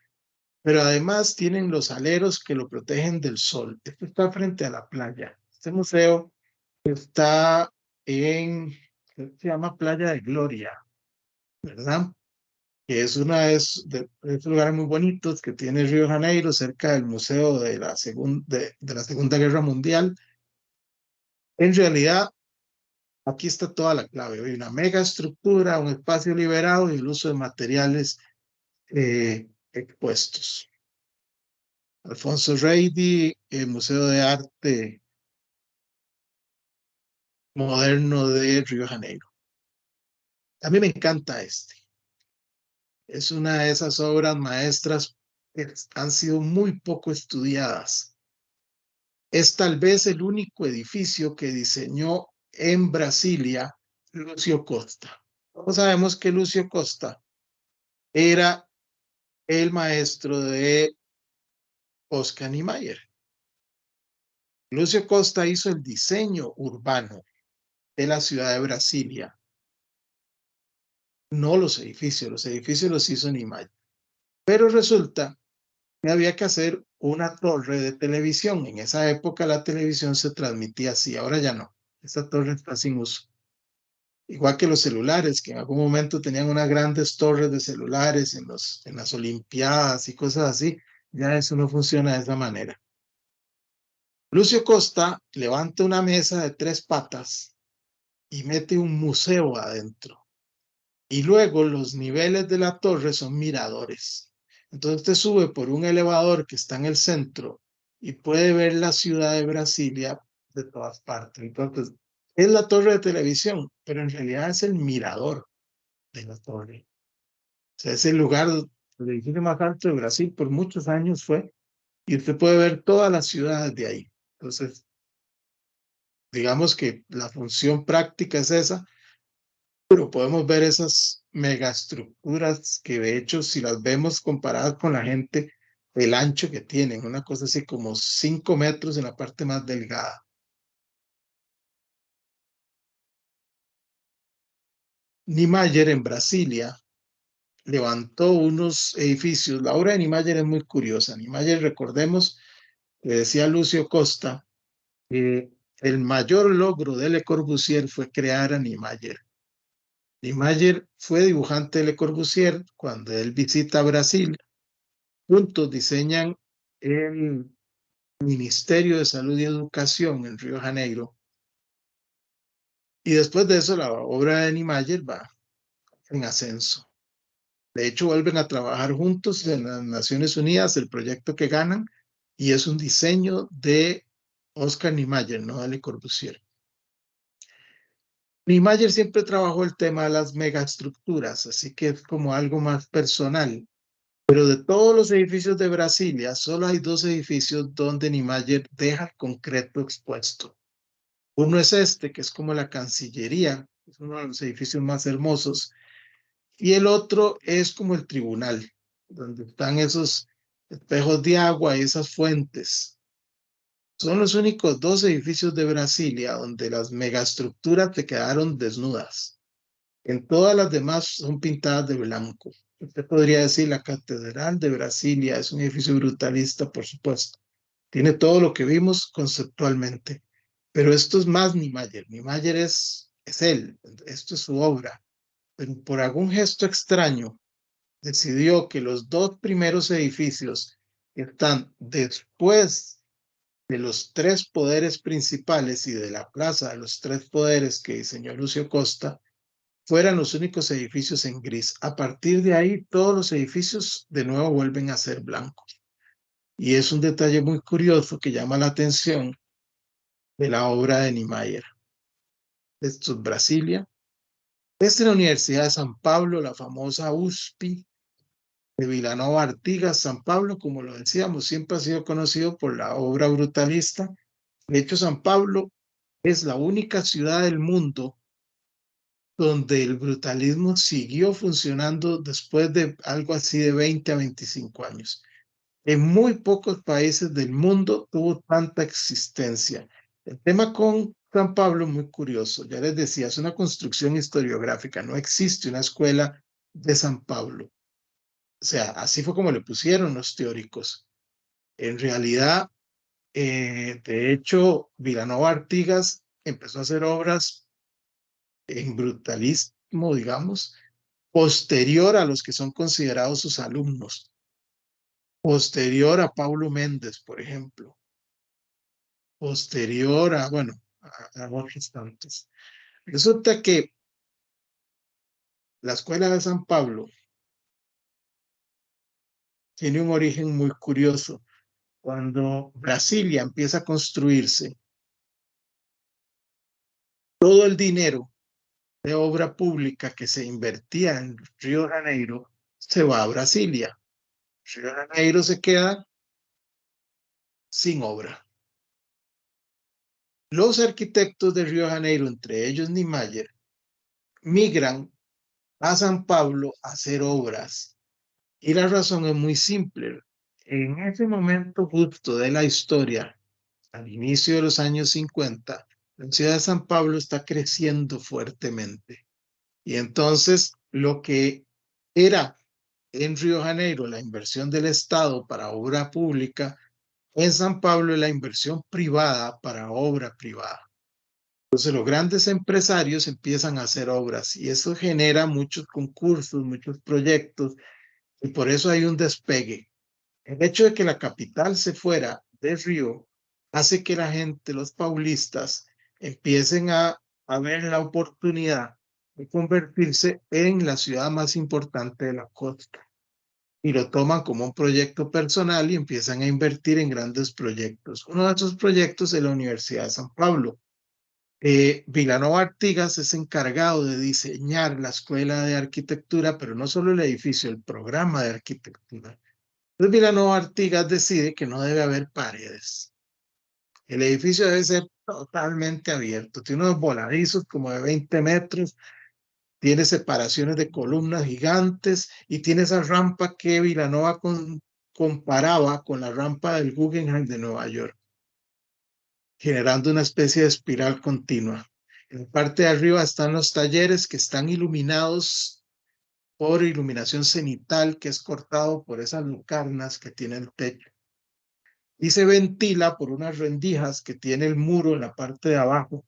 Pero además tienen los aleros que lo protegen del sol. Esto está frente a la playa. Este museo está se llama Playa de Gloria, ¿verdad? Que es de esos lugares muy bonitos que tiene Río de Janeiro, cerca del Museo de la Segunda Guerra Mundial. En realidad, aquí está toda la clave. Hay una mega estructura, un espacio liberado y el uso de materiales expuestos. Alfonso Reydi, el Museo de Arte Moderno de Río de Janeiro. A mí me encanta este. Es una de esas obras maestras que han sido muy poco estudiadas. Es tal vez el único edificio que diseñó en Brasilia Lucio Costa. Todos sabemos que Lucio Costa era el maestro de Oscar Niemeyer. Lucio Costa hizo el diseño urbano de la ciudad de Brasilia, no los edificios los hizo Niemeyer. Pero resulta que había que hacer una torre de televisión. En esa época la televisión se transmitía así, ahora ya no. Esta torre está sin uso. Igual que los celulares, que en algún momento tenían unas grandes torres de celulares en las Olimpiadas y cosas así, ya eso no funciona de esa manera. Lucio Costa levanta una mesa de 3 patas y mete un museo adentro. Y luego los niveles de la torre son miradores. Entonces te sube por un elevador que está en el centro y puede ver la ciudad de Brasilia de todas partes. Entonces, es la torre de televisión, pero en realidad es el mirador de la torre. O sea, es el lugar, el edificio más alto de Brasil por muchos años fue, y usted puede ver todas las ciudades de ahí. Entonces, digamos que la función práctica es esa, pero podemos ver esas megaestructuras que de hecho, si las vemos comparadas con la gente, el ancho que tienen, una cosa así como 5 metros en la parte más delgada. Niemeyer en Brasilia levantó unos edificios. La obra de Niemeyer es muy curiosa. Niemeyer, recordemos, que decía Lucio Costa, que el mayor logro de Le Corbusier fue crear a Niemeyer. Niemeyer fue dibujante de Le Corbusier cuando él visita Brasil. Juntos diseñan el Ministerio de Salud y Educación en Río de Janeiro. Y después de eso, la obra de Niemeyer va en ascenso. De hecho, vuelven a trabajar juntos en las Naciones Unidas, el proyecto que ganan, y es un diseño de Oscar Niemeyer, no de Le Corbusier. Niemeyer siempre trabajó el tema de las megaestructuras, así que es como algo más personal. Pero de todos los edificios de Brasilia, solo hay 2 edificios donde Niemeyer deja el concreto expuesto. Uno es este, que es como la Cancillería, es uno de los edificios más hermosos, y el otro es como el tribunal, donde están esos espejos de agua y esas fuentes. Son los únicos 2 edificios de Brasilia donde las megaestructuras te quedaron desnudas. En todas las demás son pintadas de blanco. Usted podría decir la Catedral de Brasilia es un edificio brutalista, por supuesto. Tiene todo lo que vimos conceptualmente. Pero esto es más Niemeyer. Niemeyer es él. Esto es su obra. Pero por algún gesto extraño decidió que los 2 primeros edificios que están después de los tres poderes principales y de la plaza de los tres poderes que diseñó Lucio Costa fueran los únicos edificios en gris. A partir de ahí, todos los edificios de nuevo vuelven a ser blancos. Y es un detalle muy curioso que llama la atención de la obra de Niemeyer. Esto es Brasilia. Esta es la Universidad de San Pablo, la famosa USP de Vilanova Artigas. San Pablo, como lo decíamos, siempre ha sido conocido por la obra brutalista. De hecho, San Pablo es la única ciudad del mundo donde el brutalismo siguió funcionando después de algo así de 20 a 25 años. En muy pocos países del mundo tuvo tanta existencia. El tema con San Pablo es muy curioso. Ya les decía, es una construcción historiográfica. No existe una escuela de San Pablo. O sea, así fue como le pusieron los teóricos. En realidad, de hecho, Vilanova Artigas empezó a hacer obras en brutalismo, digamos, posterior a los que son considerados sus alumnos, posterior a Paulo Méndez, por ejemplo, posterior a, bueno, a otros tantos. Resulta que la escuela de San Pablo tiene un origen muy curioso. Cuando Brasilia empieza a construirse, todo el dinero de obra pública que se invertía en Río de Janeiro se va a Brasilia. Río de Janeiro se queda sin obra. Los arquitectos de Río de Janeiro, entre ellos Niemeyer, migran a San Pablo a hacer obras. Y la razón es muy simple. En ese momento justo de la historia, al inicio de los años 50, la ciudad de San Pablo está creciendo fuertemente. Y entonces lo que era en Río de Janeiro la inversión del Estado para obra pública, en San Pablo es la inversión privada para obra privada. Entonces los grandes empresarios empiezan a hacer obras y eso genera muchos concursos, muchos proyectos y por eso hay un despegue. El hecho de que la capital se fuera de Río hace que la gente, los paulistas, empiecen a ver la oportunidad de convertirse en la ciudad más importante de la costa. Y lo toman como un proyecto personal y empiezan a invertir en grandes proyectos. Uno de esos proyectos es la Universidad de San Pablo. Vilanova Artigas es encargado de diseñar la escuela de arquitectura, pero no solo el edificio, el programa de arquitectura. Entonces Vilanova Artigas decide que no debe haber paredes. El edificio debe ser totalmente abierto. Tiene unos voladizos como de 20 metros, tiene separaciones de columnas gigantes y tiene esa rampa que Vilanova comparaba con la rampa del Guggenheim de Nueva York, generando una especie de espiral continua. En la parte de arriba están los talleres que están iluminados por iluminación cenital, que es cortado por esas lucarnas que tiene el techo. Y se ventila por unas rendijas que tiene el muro en la parte de abajo.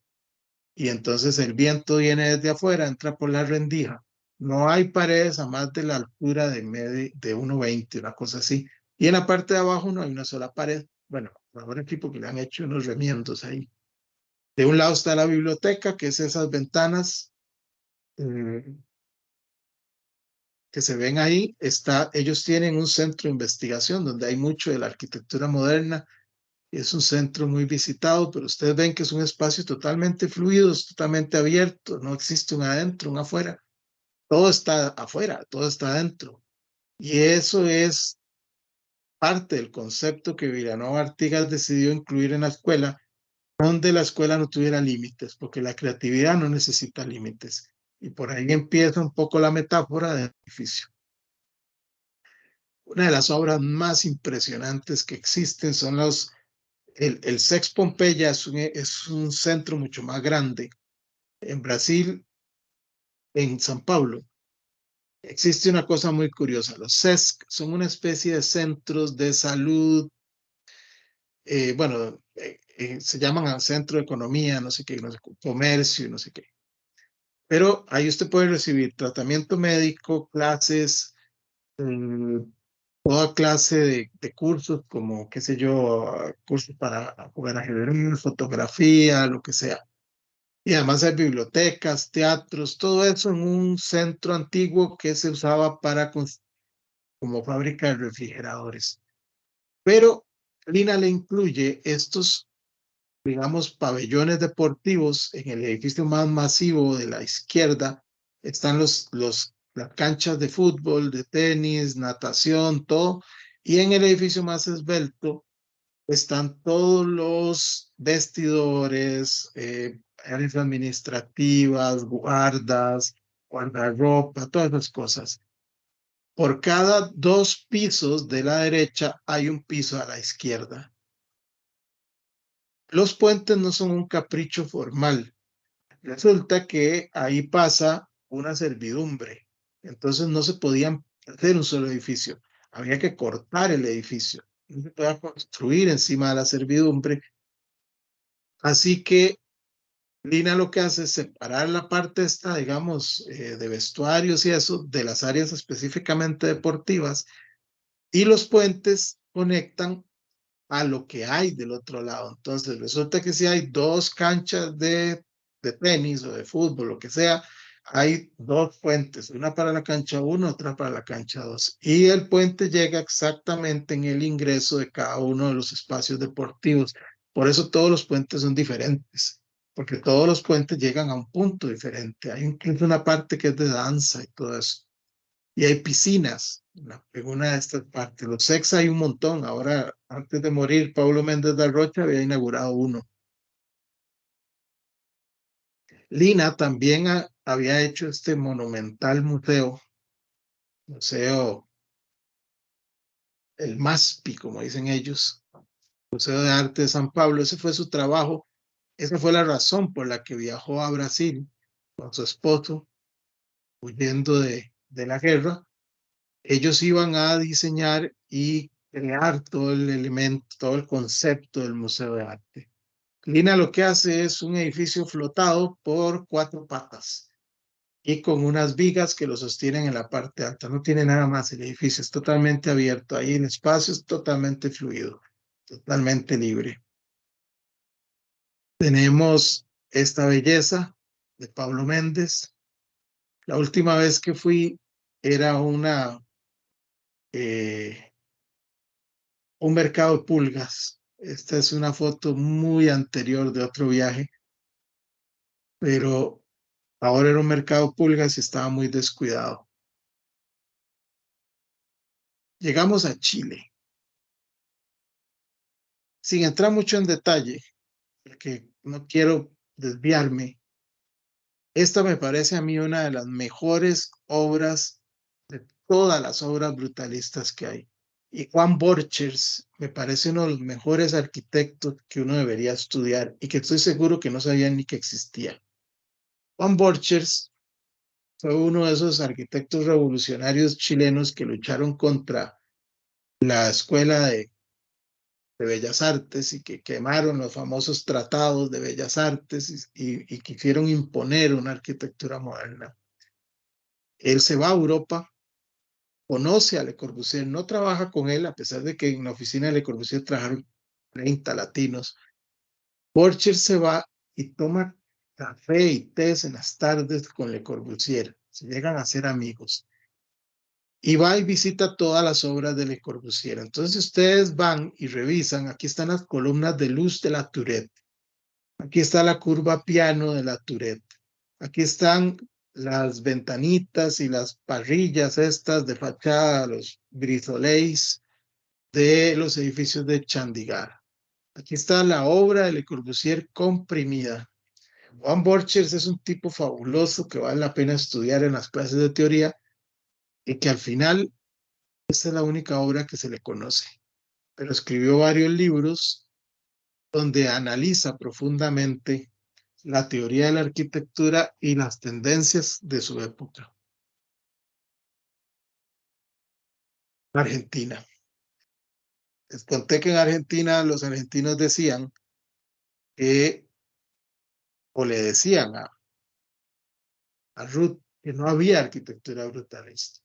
Y entonces el viento viene desde afuera, entra por la rendija. No hay paredes a más de la altura de 1,20, una cosa así. Y en la parte de abajo no hay una sola pared. Bueno, ahora aquí porque le han hecho unos remiendos ahí. De un lado está la biblioteca, que es esas ventanas que se ven ahí. Ellos tienen un centro de investigación donde hay mucho de la arquitectura moderna. Es un centro muy visitado, pero ustedes ven que es un espacio totalmente fluido, es totalmente abierto, no existe un adentro, un afuera. Todo está afuera, todo está adentro. Y eso es parte del concepto que Vilanova Artigas decidió incluir en la escuela, donde la escuela no tuviera límites, porque la creatividad no necesita límites. Y por ahí empieza un poco la metáfora del edificio. Una de las obras más impresionantes que existen son el Sex Pompeya es un centro mucho más grande. En Brasil, en San Pablo, existe una cosa muy curiosa. Los CESC son una especie de centros de salud, bueno, se llaman centro de economía, no sé qué, no sé, comercio, no sé qué. Pero ahí usted puede recibir tratamiento médico, clases, toda clase de cursos, como, qué sé yo, cursos para jugar ajedrez, fotografía, lo que sea. Y además hay bibliotecas, teatros, todo eso en un centro antiguo que se usaba para como fábrica de refrigeradores. Pero Lina le incluye estos, digamos, pabellones deportivos en el edificio más masivo de la izquierda. Están las canchas de fútbol, de tenis, natación, todo. Y en el edificio más esbelto están todos los vestidores, áreas administrativas, guardas, guardarropa, todas esas cosas. Por cada 2 pisos de la derecha hay un piso a la izquierda. Los puentes no son un capricho formal. Resulta que ahí pasa una servidumbre. Entonces no se podían hacer un solo edificio. Había que cortar el edificio. No se podía construir encima de la servidumbre. Así que Lina lo que hace es separar la parte esta, digamos, de vestuarios y eso, de las áreas específicamente deportivas, y los puentes conectan a lo que hay del otro lado. Entonces resulta que si hay 2 canchas de tenis o de fútbol, lo que sea, hay 2 puentes, una para la cancha 1, otra para la cancha 2. Y el puente llega exactamente en el ingreso de cada uno de los espacios deportivos. Por eso todos los puentes son diferentes, porque todos los puentes llegan a un punto diferente. Hay incluso una parte que es de danza y todo eso. Y hay piscinas en una de estas partes. Los sex hay un montón. Ahora, antes de morir, Pablo Méndez da Rocha había inaugurado uno. Lina también había hecho este monumental museo, el MASPI, como dicen ellos, Museo de Arte de San Pablo. Ese fue su trabajo. Esa fue la razón por la que viajó a Brasil con su esposo, huyendo de la guerra. Ellos iban a diseñar y crear todo el elemento, todo el concepto del Museo de Arte. Lina lo que hace es un edificio flotado por 4 patas y con unas vigas que lo sostienen en la parte alta. No tiene nada más, el edificio es totalmente abierto. Ahí el espacio es totalmente fluido, totalmente libre. Tenemos esta belleza de Pablo Méndez. La última vez que fui era eh, un mercado de pulgas. Esta es una foto muy anterior de otro viaje, pero ahora era un mercado de pulgas y estaba muy descuidado. Llegamos a Chile, sin entrar mucho en detalle, porque no quiero desviarme. Esta me parece a mí una de las mejores obras de todas las obras brutalistas que hay. Y Juan Borchers me parece uno de los mejores arquitectos que uno debería estudiar y que estoy seguro que no sabían ni que existía. Juan Borchers fue uno de esos arquitectos revolucionarios chilenos que lucharon contra la Escuela de Bellas Artes y que quemaron los famosos tratados de Bellas Artes y quisieron imponer una arquitectura moderna. Él se va a Europa, conoce a Le Corbusier, no trabaja con él, a pesar de que en la oficina de Le Corbusier trabajaron 30 latinos. Borchers se va y toma café y té en las tardes con Le Corbusier. Se llegan a ser amigos. Y va y visita todas las obras de Le Corbusier. Entonces ustedes van y revisan, aquí están las columnas de luz de la Tourette, aquí está la curva piano de la Tourette, aquí están las ventanitas y las parrillas estas de fachada, los brisolets de los edificios de Chandigarh. Aquí está la obra de Le Corbusier comprimida. Juan Borchers es un tipo fabuloso que vale la pena estudiar en las clases de teoría y que al final esta es la única obra que se le conoce, pero escribió varios libros donde analiza profundamente la teoría de la arquitectura y las tendencias de su época. Argentina. Les conté que en Argentina los argentinos decían que, o le decían a Ruth, que no había arquitectura brutalista.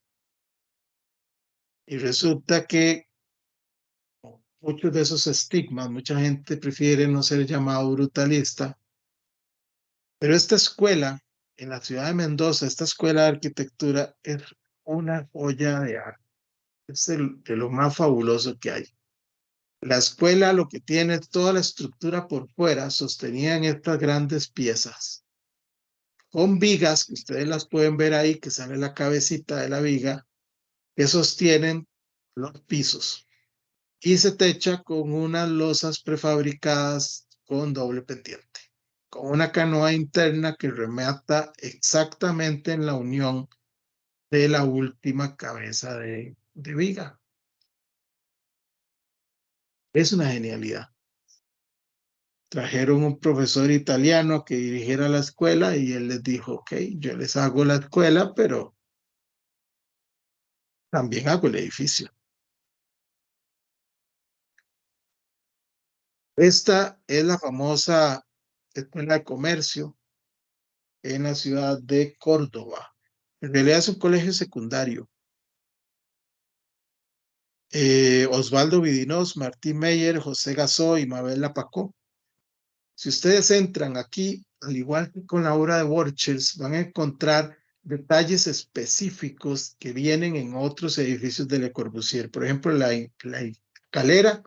Y resulta que muchos de esos estigmas, mucha gente prefiere no ser llamado brutalista, pero esta escuela en la ciudad de Mendoza, esta escuela de arquitectura es una joya de arte, es de lo más fabuloso que hay. La escuela lo que tiene es toda la estructura por fuera sostenida en estas grandes piezas, con vigas, que ustedes las pueden ver ahí, que sale la cabecita de la viga, que sostienen los pisos. Y se techa con unas losas prefabricadas con doble pendiente, con una canoa interna que remata exactamente en la unión de la última cabeza de viga. Es una genialidad. Trajeron un profesor italiano que dirigiera la escuela y él les dijo, ok, yo les hago la escuela, pero también hago el edificio. Esta es la famosa Escuela de Comercio en la ciudad de Córdoba. En realidad es un colegio secundario. Osvaldo Vidinoz, Martín Meyer, José Gasó y Mabel Lapacó. Si ustedes entran aquí, al igual que con la obra de Worchels, van a encontrar detalles específicos que vienen en otros edificios de Le Corbusier. Por ejemplo, la escalera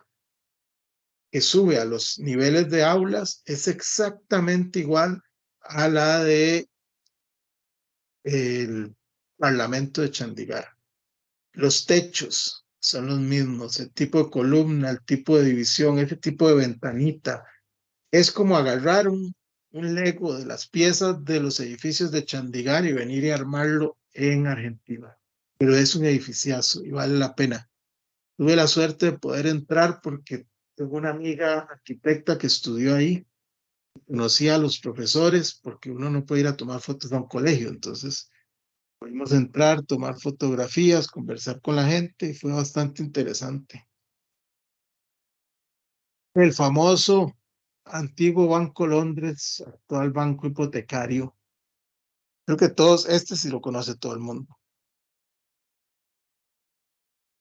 que sube a los niveles de aulas es exactamente igual a la de el Parlamento de Chandigarh. Los techos son los mismos, el tipo de columna, el tipo de división, ese tipo de ventanita. Es como agarrar un Lego de las piezas de los edificios de Chandigarh y venir y armarlo en Argentina. Pero es un edificiazo y vale la pena. Tuve la suerte de poder entrar porque tengo una amiga arquitecta que estudió ahí. Conocía a los profesores porque uno no puede ir a tomar fotos a un colegio. Entonces pudimos entrar, tomar fotografías, conversar con la gente y fue bastante interesante. El famoso antiguo Banco Londres, actual Banco Hipotecario. Creo que todos, este sí lo conoce todo el mundo.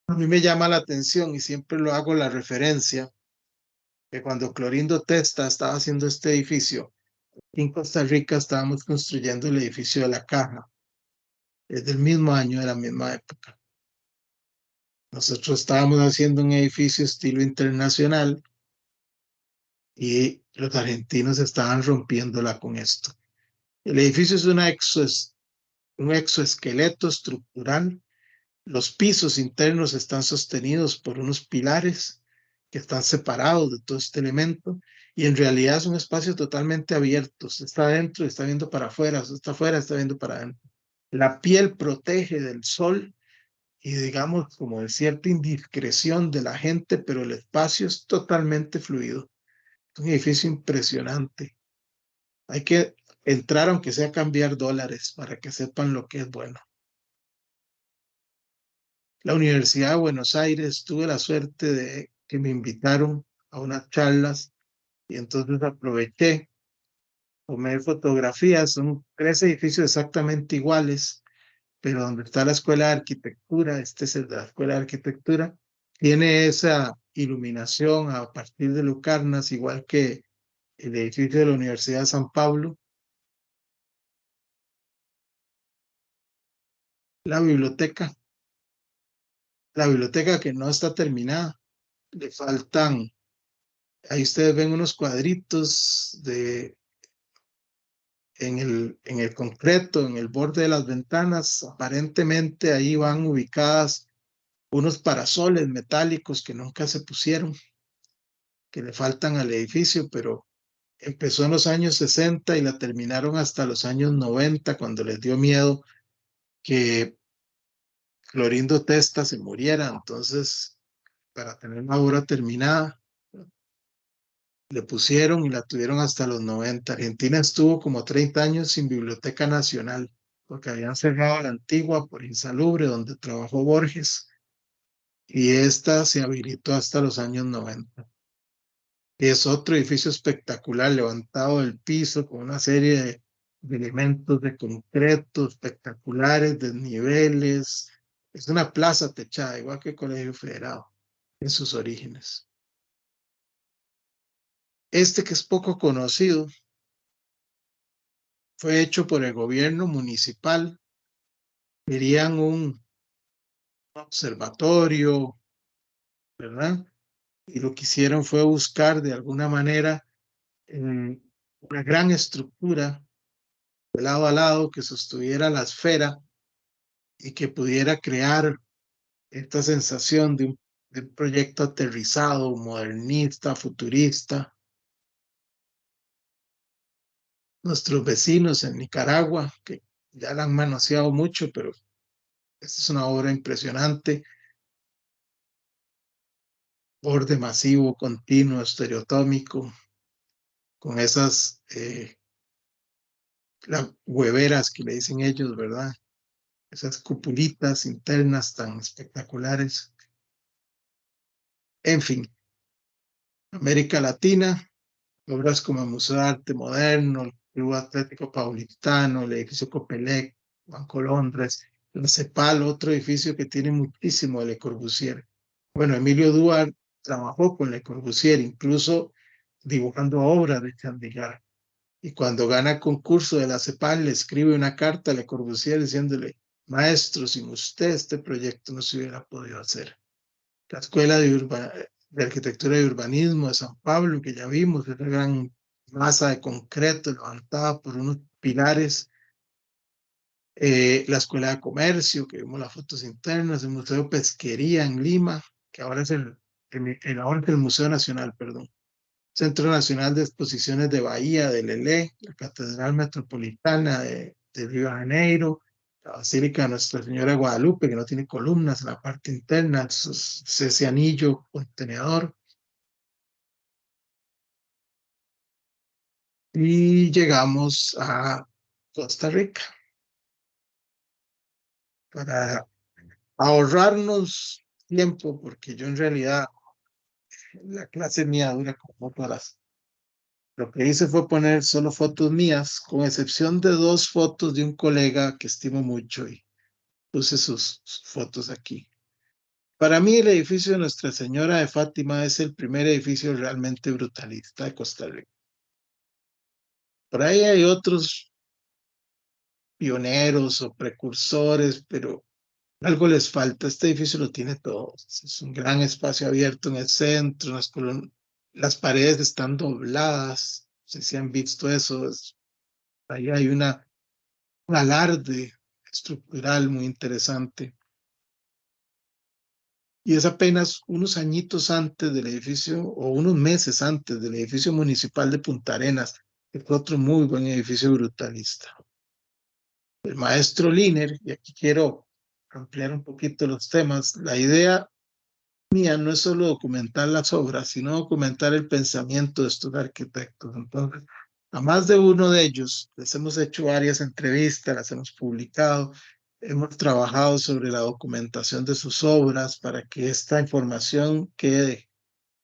A mí me llama la atención y siempre lo hago la referencia que cuando Clorindo Testa estaba haciendo este edificio, en Costa Rica estábamos construyendo el edificio de la Caja. Es del mismo año, de la misma época. Nosotros estábamos haciendo un edificio estilo internacional y los argentinos estaban rompiéndola con esto. El edificio es un exoesqueleto estructural. Los pisos internos están sostenidos por unos pilares que están separados de todo este elemento y en realidad es un espacio totalmente abierto. Usted está adentro y está viendo para afuera, usted está afuera, está viendo para adentro. La piel protege del sol y digamos como de cierta indiscreción de la gente, pero el espacio es totalmente fluido. Es un edificio impresionante. Hay que entrar aunque sea a cambiar dólares para que sepan lo que es bueno. La Universidad de Buenos Aires, tuve la suerte de que me invitaron a unas charlas y entonces aproveché, tomé fotografías, son 3 edificios exactamente iguales, pero donde está la Escuela de Arquitectura, este es el de la Escuela de Arquitectura, tiene esa iluminación a partir de lucarnas, igual que el edificio de la Universidad de San Pablo. La biblioteca, la biblioteca que no está terminada, le faltan, ahí ustedes ven unos cuadritos en el concreto, en el borde de las ventanas, aparentemente ahí van ubicadas unos parasoles metálicos que nunca se pusieron, que le faltan al edificio, pero empezó en los años 60 y la terminaron hasta los años 90, cuando les dio miedo que Clorindo Testa se muriera. Entonces, para tener la obra terminada, le pusieron y la tuvieron hasta los 90. Argentina estuvo como 30 años sin biblioteca nacional, porque habían cerrado la antigua por insalubre, donde trabajó Borges, y esta se habilitó hasta los años 90. Es otro edificio espectacular, levantado del piso con una serie de elementos de concreto espectaculares, desniveles, Es una plaza techada, igual que el Colegio Federado, en sus orígenes. Este, que es poco conocido, fue hecho por el gobierno municipal. Querían un observatorio, ¿verdad? Y lo que hicieron fue buscar de alguna manera una gran estructura de lado a lado que sostuviera la esfera y que pudiera crear esta sensación de un proyecto aterrizado, modernista, futurista. Nuestros vecinos en Nicaragua, que ya la han manoseado mucho, pero esta es una obra impresionante, borde masivo, continuo, estereotómico, con esas hueveras que le dicen ellos, ¿verdad? Esas cupulitas internas tan espectaculares. En fin, América Latina, obras como el Museo de Arte Moderno, el Club Atlético Paulistano, el edificio Copelec, Banco Londres, la CEPAL, otro edificio que tiene muchísimo de Le Corbusier. Bueno, Emilio Duarte trabajó con Le Corbusier, incluso dibujando obras de Chandigarh. Y cuando gana el concurso de la CEPAL, le escribe una carta a Le Corbusier diciéndole: maestro, sin usted este proyecto no se hubiera podido hacer. La Escuela de Arquitectura y Urbanismo de San Pablo, que ya vimos, es una gran masa de concreto levantada por unos pilares. La Escuela de Comercio, que vimos las fotos internas, el Museo de Pesquería en Lima, que ahora es ahora es el Museo Nacional, perdón. Centro Nacional de Exposiciones de Bahía, de Lelé, la Catedral Metropolitana de Río de Janeiro, la Basílica de Nuestra Señora de Guadalupe, que no tiene columnas en la parte interna, es ese anillo contenedor. Y llegamos a Costa Rica para ahorrarnos tiempo, porque yo en realidad la clase mía dura como 2 horas. Lo que hice fue poner solo fotos mías, con excepción de 2 fotos de un colega que estimo mucho y puse sus fotos aquí. Para mí el edificio de Nuestra Señora de Fátima es el primer edificio realmente brutalista de Costa Rica. Por ahí hay otros pioneros o precursores, pero algo les falta. Este edificio lo tiene todo. Es un gran espacio abierto en el centro, las paredes están dobladas. No sé si han visto eso. Ahí hay un alarde estructural muy interesante. Y es apenas unos añitos antes del edificio, o unos meses antes del edificio municipal de Punta Arenas, que fue otro muy buen edificio brutalista. El maestro Liner, y aquí quiero ampliar un poquito los temas, la idea mía no es solo documentar las obras, sino documentar el pensamiento de estos arquitectos. Entonces, a más de uno de ellos les hemos hecho varias entrevistas, las hemos publicado, hemos trabajado sobre la documentación de sus obras para que esta información quede.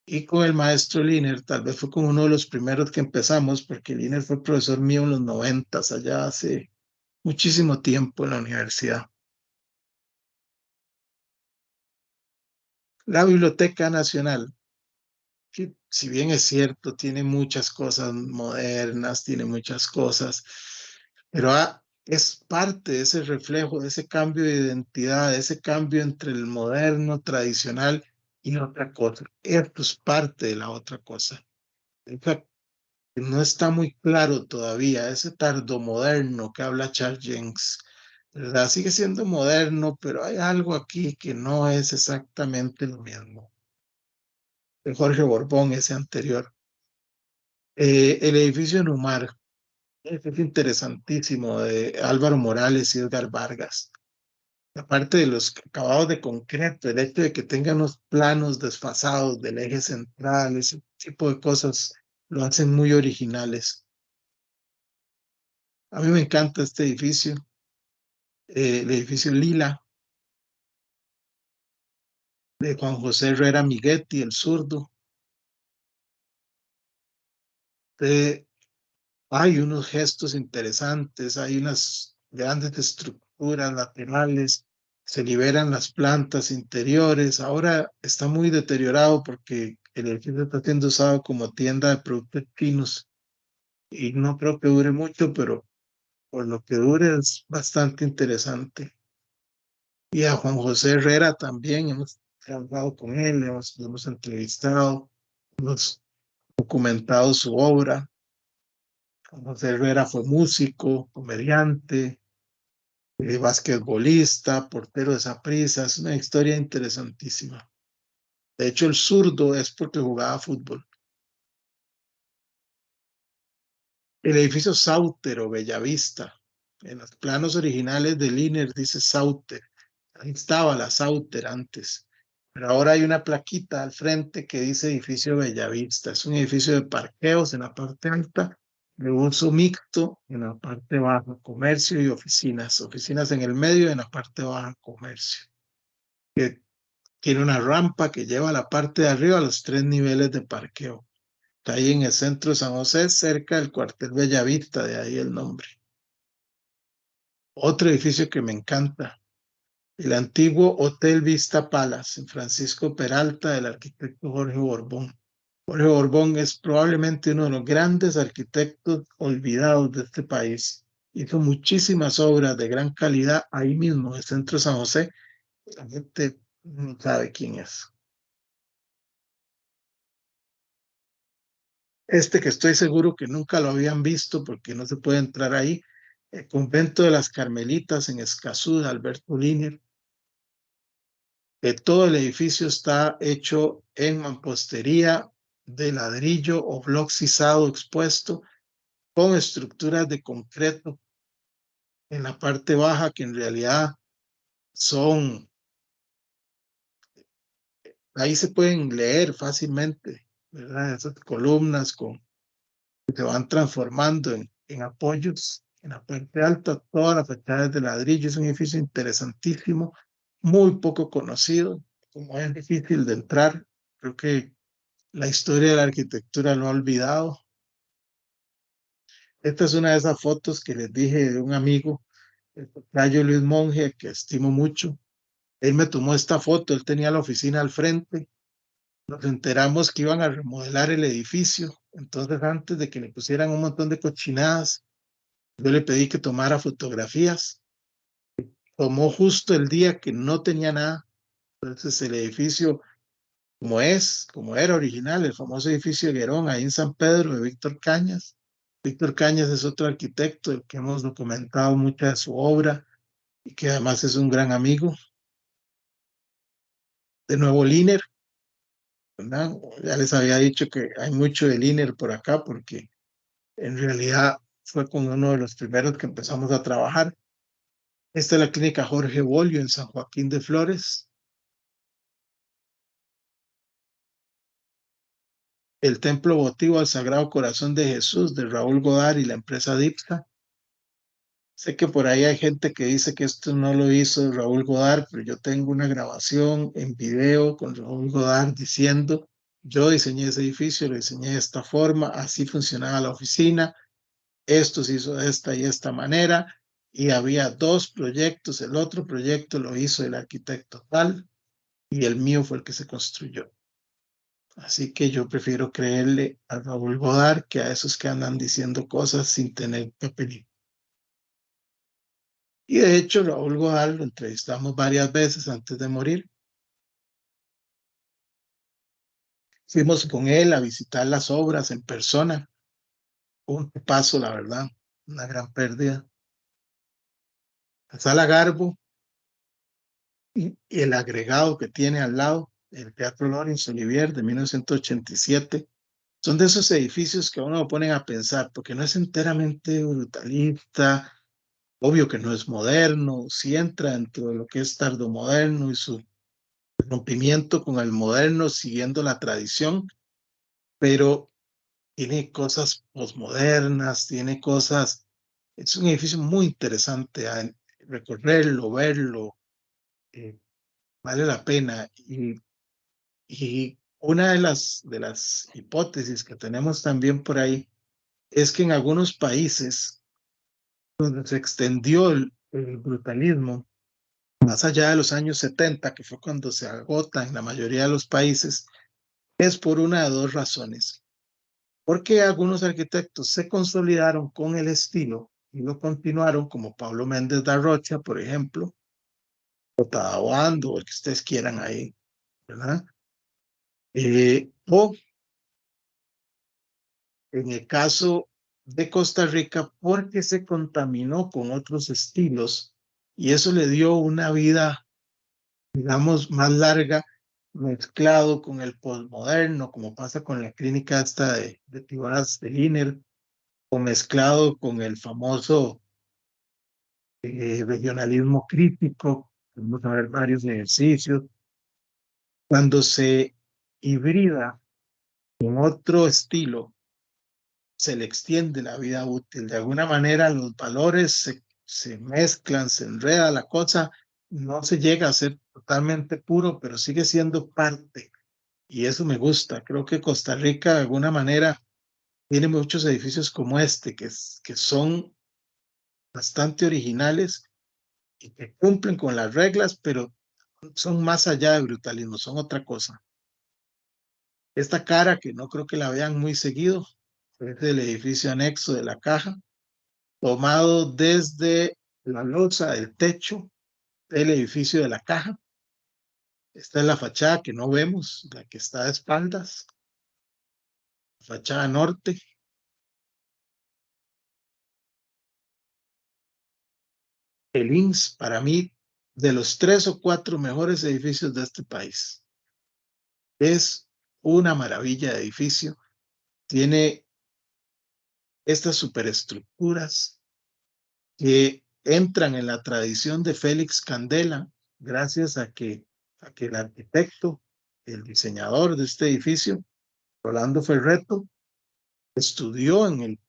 Y con el maestro Liner, tal vez fue como uno de los primeros que empezamos, porque Liner fue profesor mío en los 90, allá hace muchísimo tiempo en la universidad. La Biblioteca Nacional, que si bien es cierto, tiene muchas cosas modernas, tiene muchas cosas, pero es parte de ese reflejo, de ese cambio de identidad, de ese cambio entre el moderno, tradicional y otra cosa. Esto es parte de la otra cosa. En fact, no está muy claro todavía ese tardomoderno que habla Charles Jenks, ¿verdad? Sigue siendo moderno, pero hay algo aquí que no es exactamente lo mismo. De Jorge Borbón, ese anterior. El edificio Numar, es interesantísimo, de Álvaro Morales y Edgar Vargas. Aparte de los acabados de concreto, el hecho de que tengan unos planos desfasados del eje central, ese tipo de cosas lo hacen muy originales. A mí me encanta este edificio, el edificio Lila, de Juan José Herrera Miguetti, el zurdo. Hay unos gestos interesantes, hay unas grandes estructuras laterales, se liberan las plantas interiores. Ahora está muy deteriorado porque el edificio está siendo usado como tienda de productos chinos y no creo que dure mucho, pero por lo que dure es bastante interesante. Y a Juan José Herrera también hemos trabajado con él, lo hemos entrevistado, hemos documentado su obra. Juan José Herrera fue músico, comediante, basquetbolista, portero de Saprissa. Es una historia interesantísima. De hecho, el zurdo es porque jugaba fútbol. El edificio Sauter o Bellavista, en los planos originales del INER dice Sauter. Ahí estaba la Sauter antes. Pero ahora hay una plaquita al frente que dice edificio Bellavista. Es un edificio de parqueos en la parte alta, de uso mixto en la parte baja, comercio y oficinas. Oficinas en el medio y en la parte baja, comercio. Que tiene una rampa que lleva a la parte de arriba a los 3 niveles de parqueo. Está ahí en el centro de San José, cerca del cuartel Bellavista, de ahí el nombre. Otro edificio que me encanta, el antiguo Hotel Vista Palace, en Francisco Peralta, del arquitecto Jorge Borbón. Jorge Borbón es probablemente uno de los grandes arquitectos olvidados de este país. Hizo muchísimas obras de gran calidad ahí mismo, en el centro de San José. La gente no sabe quién es. Este que estoy seguro que nunca lo habían visto porque no se puede entrar ahí, el convento de las Carmelitas en Escazú, de Alberto Linier. Todo el edificio está hecho en mampostería de ladrillo o bloc sisado expuesto con estructuras de concreto en la parte baja que en realidad son, ahí se pueden leer fácilmente, ¿verdad? Esas columnas que se van transformando en apoyos en la parte alta, toda la fachada es de ladrillo. Es un edificio interesantísimo, muy poco conocido, como es difícil de entrar. Creo que la historia de la arquitectura lo ha olvidado. Esta es una de esas fotos que les dije de un amigo, el tocayo Luis Monge, que estimo mucho. Él me tomó esta foto, él tenía la oficina al frente. Nos enteramos que iban a remodelar el edificio. Entonces, antes de que le pusieran un montón de cochinadas, yo le pedí que tomara fotografías. Tomó justo el día que no tenía nada. Entonces, el edificio, como era original, el famoso edificio de Guerón, ahí en San Pedro, de Víctor Cañas. Víctor Cañas es otro arquitecto del que hemos documentado mucha de su obra y que además es un gran amigo. De nuevo, Liner, ¿verdad? Ya les había dicho que hay mucho de Liner por acá porque en realidad fue con uno de los primeros que empezamos a trabajar. Esta es la clínica Jorge Bolio en San Joaquín de Flores. El templo votivo al Sagrado Corazón de Jesús de Raúl Godard y la empresa Dipsa. Sé que por ahí hay gente que dice que esto no lo hizo Raúl Godard, pero yo tengo una grabación en video con Raúl Godard diciendo: yo diseñé ese edificio, lo diseñé de esta forma, así funcionaba la oficina, esto se hizo de esta y esta manera, y había 2 proyectos. El otro proyecto lo hizo el arquitecto tal y el mío fue el que se construyó. Así que yo prefiero creerle a Raúl Godard que a esos que andan diciendo cosas sin tener papelito. Y de hecho, Raúl Godard lo entrevistamos varias veces antes de morir. Fuimos con él a visitar las obras en persona. Un paso, la verdad, una gran pérdida. La Sala Garbo y el agregado que tiene al lado, el Teatro Laurence Olivier de 1987, son de esos edificios que a uno lo ponen a pensar, porque no es enteramente brutalista, obvio que no es moderno, sí entra dentro de lo que es tardomoderno y su rompimiento con el moderno siguiendo la tradición, pero tiene cosas posmodernas, tiene cosas, es un edificio muy interesante a recorrerlo, verlo, eh, vale la pena. Y una de las hipótesis que tenemos también por ahí es que en algunos países donde se extendió el brutalismo, más allá de los años 70, que fue cuando se agota en la mayoría de los países, es por una de dos razones. Porque algunos arquitectos se consolidaron con el estilo y lo continuaron, como Pablo Méndez da Rocha, por ejemplo, o Tadawando, o el que ustedes quieran ahí, ¿verdad? O en el caso de Costa Rica, porque se contaminó con otros estilos y eso le dio una vida, digamos, más larga, mezclado con el postmoderno, como pasa con la clínica esta de Tibás de Liner, o mezclado con el famoso regionalismo crítico. Vamos a ver varios ejercicios. Cuando se hibrida con otro estilo, se le extiende la vida útil. De alguna manera los valores se mezclan, se enreda la cosa, no se llega a ser totalmente puro, pero sigue siendo parte. Y eso me gusta. Creo que Costa Rica de alguna manera tiene muchos edificios como este, que son bastante originales y que cumplen con las reglas, pero son más allá de brutalismo, son otra cosa. Esta cara, que no creo que la vean muy seguido, es del edificio anexo de la Caja, tomado desde la losa del techo del edificio de la Caja. Esta es la fachada que no vemos, la que está de espaldas, fachada norte. El INS, para mí, de los 3 o 4 mejores edificios de este país. Es una maravilla de edificio. Tiene estas superestructuras que entran en la tradición de Félix Candela, gracias a que el arquitecto, el diseñador de este edificio, Rolando Ferretto, estudió en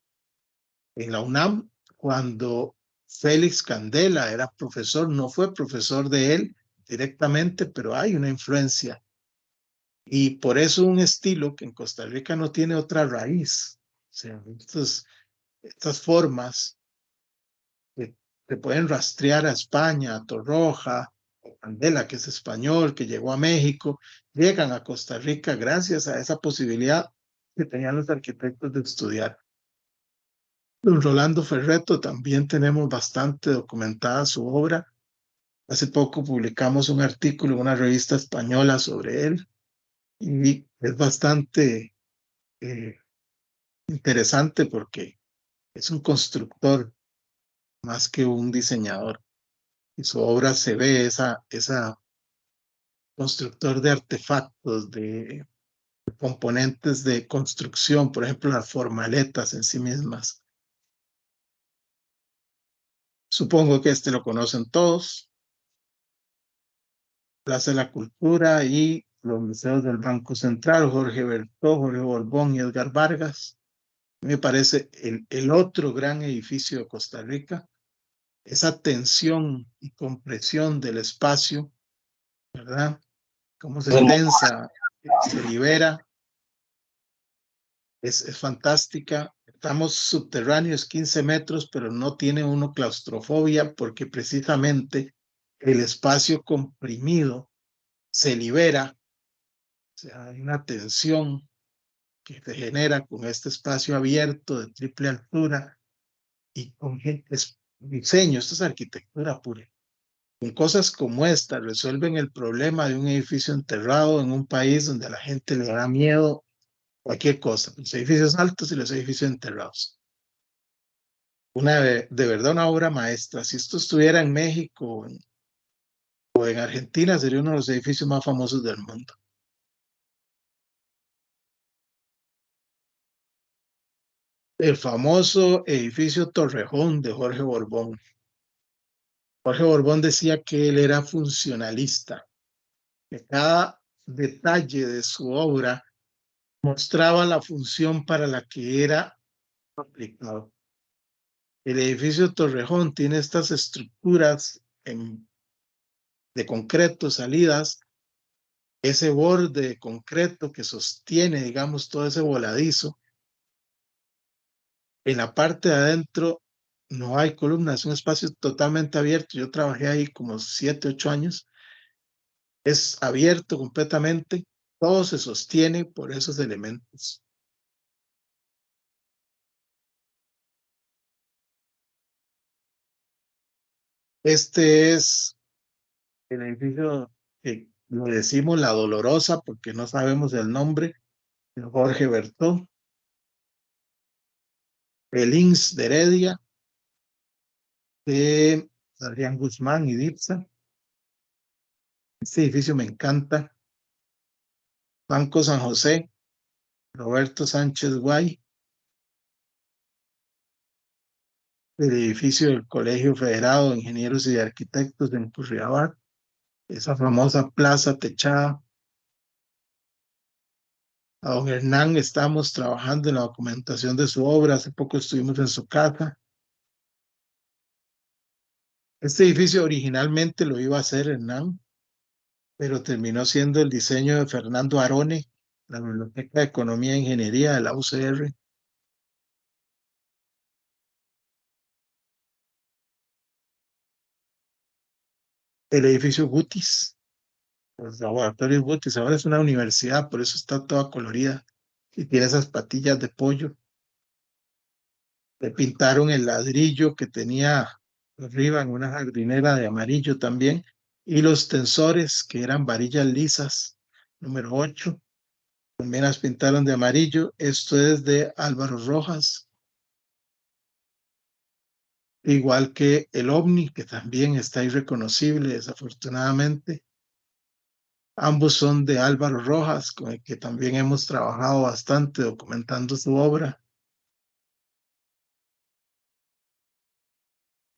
la UNAM cuando Félix Candela era profesor. No fue profesor de él directamente, pero hay una influencia. Y por eso un estilo que en Costa Rica no tiene otra raíz. O sea, estas formas que se pueden rastrear a España, a Torroja, o Candela, que es español, que llegó a México, llegan a Costa Rica gracias a esa posibilidad que tenían los arquitectos de estudiar. Don Rolando Ferretto también tenemos bastante documentada su obra. Hace poco publicamos un artículo en una revista española sobre él y es bastante interesante porque es un constructor más que un diseñador. Y su obra se ve esa constructor de artefactos, de componentes de construcción, por ejemplo, las formaletas en sí mismas. Supongo que este lo conocen todos, Plaza de la Cultura y los museos del Banco Central, Jorge Bertó, Jorge Borbón y Edgar Vargas. Me parece el otro gran edificio de Costa Rica, esa tensión y compresión del espacio, ¿verdad? Cómo se tensa, se libera, es fantástica. Estamos subterráneos 15 metros, pero no tiene uno claustrofobia porque precisamente el espacio comprimido se libera. O sea, hay una tensión que se genera con este espacio abierto de triple altura y con diseño, esto es arquitectura pura. Con cosas como esta resuelven el problema de un edificio enterrado en un país donde a la gente le da miedo cualquier cosa, los edificios altos y los edificios enterrados. De verdad una obra maestra. Si esto estuviera en México o en Argentina, sería uno de los edificios más famosos del mundo. El famoso edificio Torrejón de Jorge Borbón. Jorge Borbón decía que él era funcionalista, que cada detalle de su obra mostraba la función para la que era aplicado. El edificio Torrejón tiene estas estructuras de concreto salidas, ese borde de concreto que sostiene, digamos, todo ese voladizo. En la parte de adentro no hay columnas, es un espacio totalmente abierto. Yo trabajé ahí como 7, 8 años. Es abierto completamente, todo se sostiene por esos elementos. Este es el edificio que lo decimos La Dolorosa porque no sabemos el nombre, de Jorge Bertó, el INS de Heredia, de Adrián Guzmán y Dipsa. Este edificio me encanta. Banco San José, Roberto Sánchez Guay, el edificio del Colegio Federado de Ingenieros y de Arquitectos de Curriabat, esa famosa plaza techada. A don Hernán estamos trabajando en la documentación de su obra, hace poco estuvimos en su casa. Este edificio originalmente lo iba a hacer Hernán, pero terminó siendo el diseño de Fernando Arone, la Biblioteca de Economía e Ingeniería de la UCR. El edificio Gutis, los laboratorios Gutis, ahora es una universidad, por eso está toda colorida y tiene esas patillas de pollo. Le pintaron el ladrillo que tenía arriba en una jardinera de amarillo también, y los tensores que eran varillas lisas, número 8, también las pintaron de amarillo. Esto es de Álvaro Rojas, igual que el OVNI, que también está irreconocible, desafortunadamente. Ambos son de Álvaro Rojas, con el que también hemos trabajado bastante documentando su obra.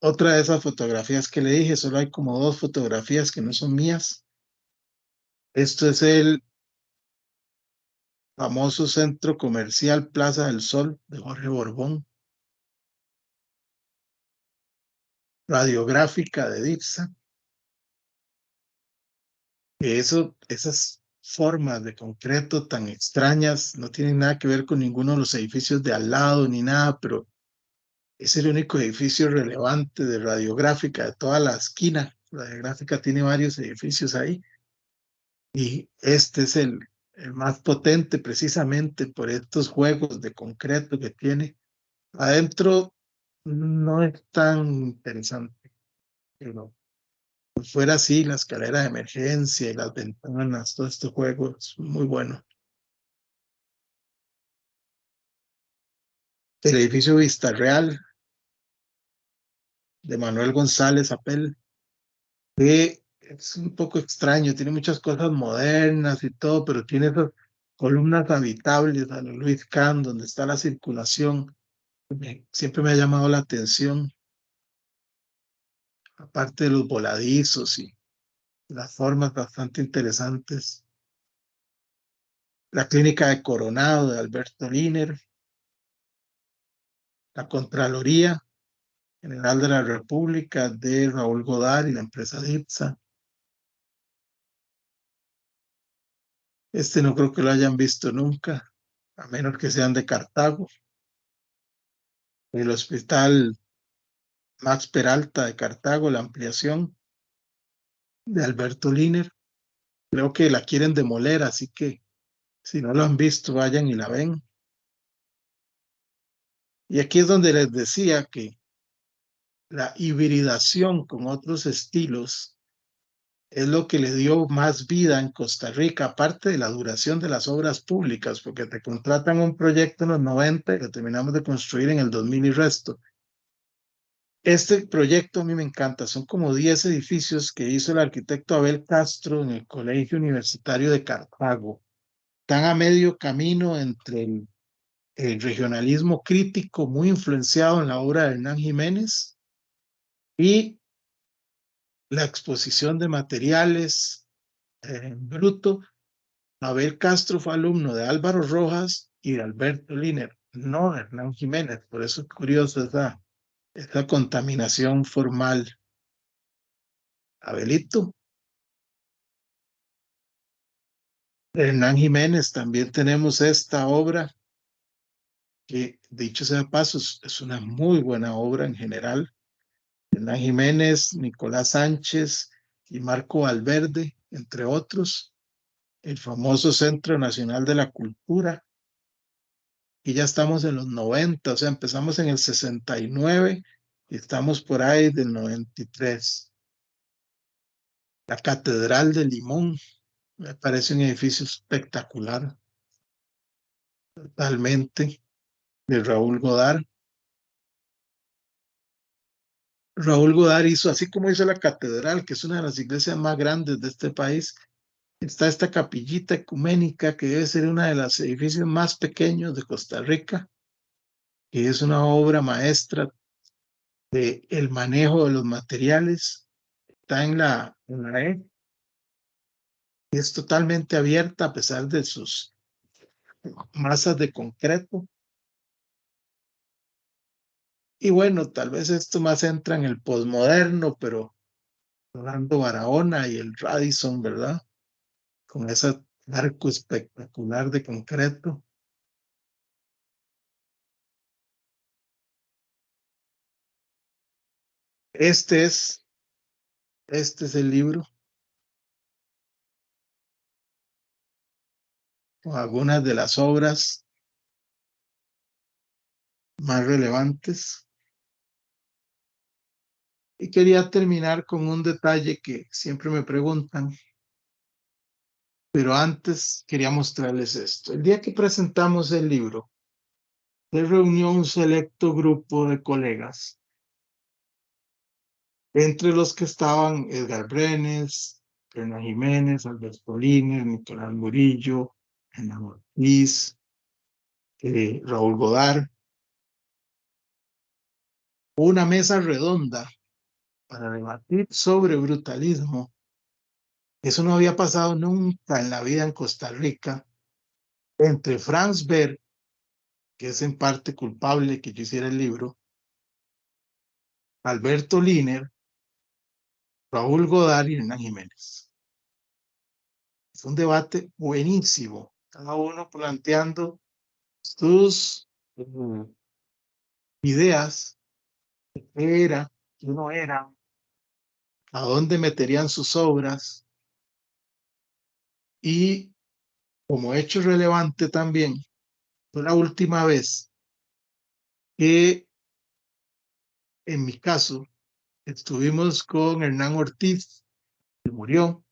Otra de esas fotografías que le dije, solo hay como 2 fotografías que no son mías. Esto es el famoso centro comercial Plaza del Sol de Jorge Borbón, radiográfica de Dipsa, que esas formas de concreto tan extrañas no tienen nada que ver con ninguno de los edificios de al lado ni nada, pero es el único edificio relevante de radiográfica de toda la esquina. Radiográfica tiene varios edificios ahí y este es el más potente precisamente por estos juegos de concreto que tiene. Adentro no es tan interesante, pero pues fuera así, la escalera de emergencia y las ventanas, todo este juego es muy bueno. El edificio Vista Real de Manuel González Apel, que es un poco extraño, tiene muchas cosas modernas y todo, pero tiene esas columnas habitables a lo Luis Kahn, donde está la circulación. Siempre me ha llamado la atención, aparte de los voladizos y las formas bastante interesantes. La clínica de Coronado de Alberto Liner, la Contraloría General de la República de Raúl Godard y la empresa DIPSA. Este no creo que lo hayan visto nunca, a menos que sean de Cartago. El Hospital Max Peralta de Cartago, la ampliación de Alberto Liner. Creo que la quieren demoler, así que si no lo han visto, vayan y la ven. Y aquí es donde les decía que la hibridación con otros estilos es lo que le dio más vida en Costa Rica, aparte de la duración de las obras públicas, porque te contratan un proyecto en los 90 y lo terminamos de construir en el 2000 y resto. Este proyecto a mí me encanta, son como 10 edificios que hizo el arquitecto Abel Castro en el Colegio Universitario de Cartago. Están a medio camino entre el regionalismo crítico muy influenciado en la obra de Hernán Jiménez y la exposición de materiales en bruto. Abel Castro fue alumno de Álvaro Rojas y de Alberto Liner, no de Hernán Jiménez. Por eso es curioso esa contaminación formal. Abelito. De Hernán Jiménez también tenemos esta obra que dicho sea de paso, es una muy buena obra en general. Hernán Jiménez, Nicolás Sánchez y Marco Valverde, entre otros. El famoso Centro Nacional de la Cultura. Y ya estamos en los 90, o sea, empezamos en el 69 y estamos por ahí del 93. La Catedral de Limón, me parece un edificio espectacular, totalmente, de Raúl Godard. Raúl Godard hizo, así como hizo la catedral, que es una de las iglesias más grandes de este país, está esta capillita ecuménica que debe ser uno de los edificios más pequeños de Costa Rica, que es una obra maestra de el manejo de los materiales. Está en la E, y es totalmente abierta a pesar de sus masas de concreto. Y bueno, tal vez esto más entra en el posmoderno, pero Rolando Barahona y el Radisson, ¿verdad? Con ese arco espectacular de concreto. Este es, este es el libro, con algunas de las obras más relevantes. Y quería terminar con un detalle que siempre me preguntan, pero antes quería mostrarles esto. El día que presentamos el libro, se reunió un selecto grupo de colegas, entre los que estaban Edgar Brenes, Hernán Jiménez, Alberto Liner, Nicolás Murillo, Hernán Ortiz, Raúl Godard, una mesa redonda para debatir sobre brutalismo. Eso no había pasado nunca en la vida en Costa Rica, entre Franz Berg, que es en parte culpable que yo hiciera el libro, Alberto Liner, Raúl Godard y Hernán Jiménez. Es un debate buenísimo, cada uno planteando sus ideas, qué era, qué no era, a dónde meterían sus obras. Y como hecho relevante también, fue la última vez que, en mi caso, estuvimos con Hernán Ortiz, que murió,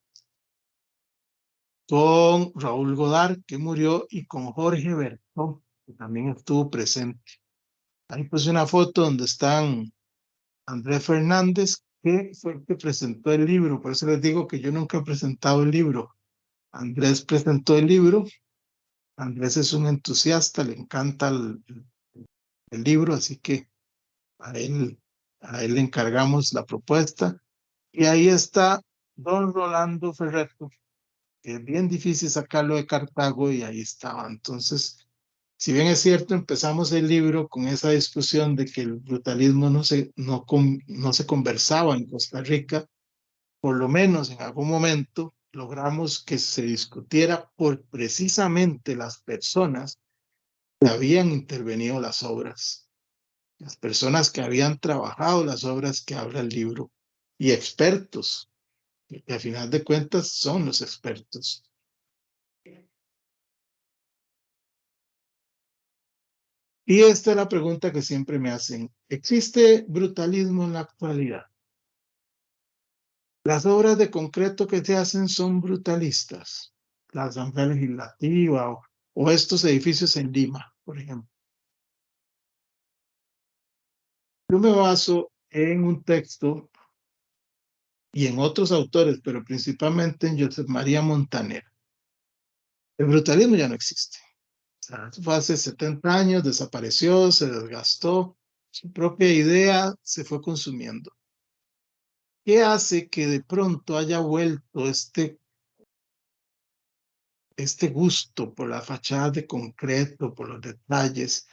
con Raúl Godard, que murió, y con Jorge Bertón, que también estuvo presente. Ahí puse una foto donde están Andrés Fernández, que fue el que presentó el libro. Por eso les digo que yo nunca he presentado el libro. Andrés presentó el libro. Andrés es un entusiasta, le encanta el libro, así que a él le encargamos la propuesta. Y ahí está don Rolando Ferreto, que es bien difícil sacarlo de Cartago, y ahí estaba. Entonces, si bien es cierto, empezamos el libro con esa discusión de que el brutalismo no se conversaba en Costa Rica, por lo menos en algún momento logramos que se discutiera por precisamente las personas que habían intervenido las obras, las personas que habían trabajado las obras que habla el libro, y expertos, que al final de cuentas son los expertos. Y esta es la pregunta que siempre me hacen: ¿existe brutalismo en la actualidad? Las obras de concreto que se hacen son brutalistas, la Asamblea Legislativa o estos edificios en Lima, por ejemplo. Yo me baso en un texto y en otros autores, pero principalmente en Josep María Montaner. El brutalismo ya no existe. O sea, fue hace 70 años, desapareció, se desgastó, su propia idea se fue consumiendo. ¿Qué hace que de pronto haya vuelto este gusto por la fachada de concreto, por los detalles?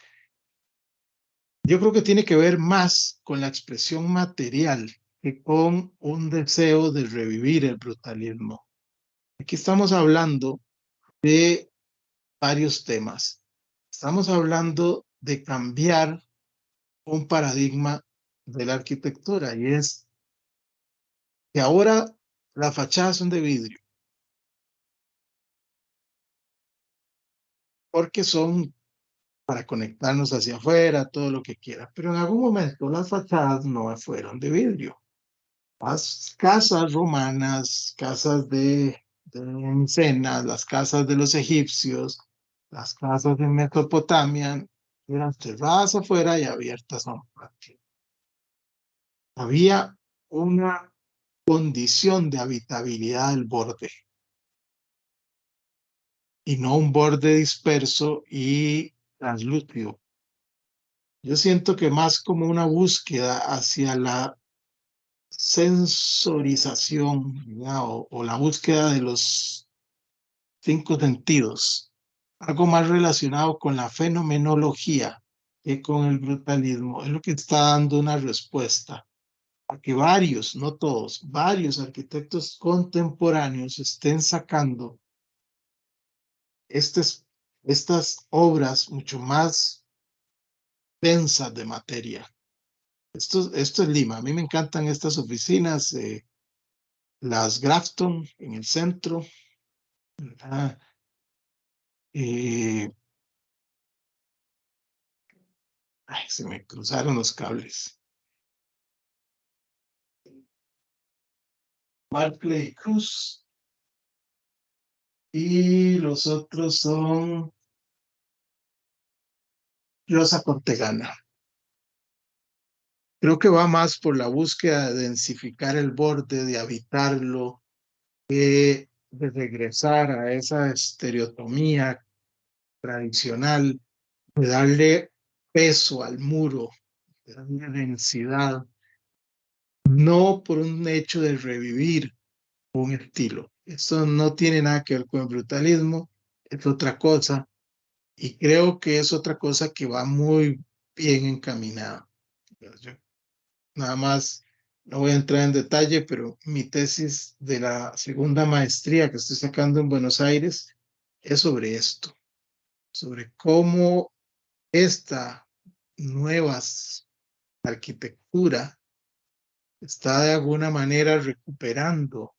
Yo creo que tiene que ver más con la expresión material que con un deseo de revivir el brutalismo. Aquí estamos hablando de varios temas. Estamos hablando de cambiar un paradigma de la arquitectura, y es que ahora las fachadas son de vidrio, porque son para conectarnos hacia afuera, todo lo que quiera, pero en algún momento las fachadas no fueron de vidrio. Las casas romanas, casas de Micenas, las casas de los egipcios, las casas de Mesopotamia, eran cerradas afuera y abiertas a un patio. Había una condición de habitabilidad del borde y no un borde disperso y translúcido. Yo siento que más como una búsqueda hacia la sensorización, o la búsqueda de los 5 sentidos, algo más relacionado con la fenomenología que con el brutalismo, es lo que está dando una respuesta a que varios, no todos, varios arquitectos contemporáneos estén sacando estas obras mucho más densas de materia. Esto es Lima. A mí me encantan estas oficinas, las Grafton en el centro. ¿Verdad? Se me cruzaron los cables. Barclay Cruz. Y los otros son Rosa Cortegana. Creo que va más por la búsqueda de densificar el borde, de habitarlo, de regresar a esa estereotomía tradicional, de darle peso al muro, de darle densidad, no por un hecho de revivir un estilo. Esto no tiene nada que ver con el brutalismo, es otra cosa, y creo que es otra cosa que va muy bien encaminada. Yo nada más, no voy a entrar en detalle, pero mi tesis de la segunda maestría que estoy sacando en Buenos Aires es sobre esto, sobre cómo esta nueva arquitectura está de alguna manera recuperando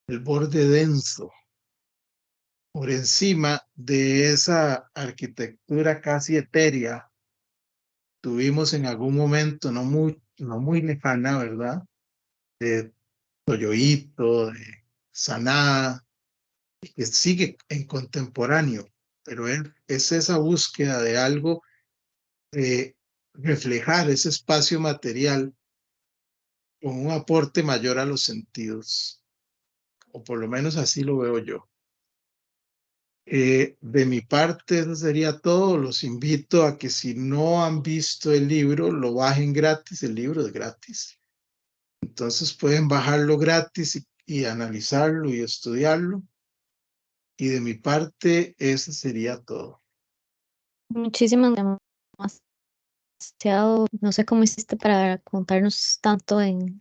el borde denso por encima de esa arquitectura casi etérea. Tuvimos en algún momento, no muy lejana, ¿verdad? De Toyoito, de Saná, que sigue en contemporáneo, pero es esa búsqueda de algo, de reflejar ese espacio material con un aporte mayor a los sentidos, o por lo menos así lo veo yo. De mi parte, eso sería todo. Los invito a que si no han visto el libro, lo bajen gratis. El libro es gratis. Entonces pueden bajarlo gratis y analizarlo y estudiarlo. Y de mi parte, eso sería todo. Muchísimas gracias. Demasiado, no sé cómo hiciste para contarnos tanto en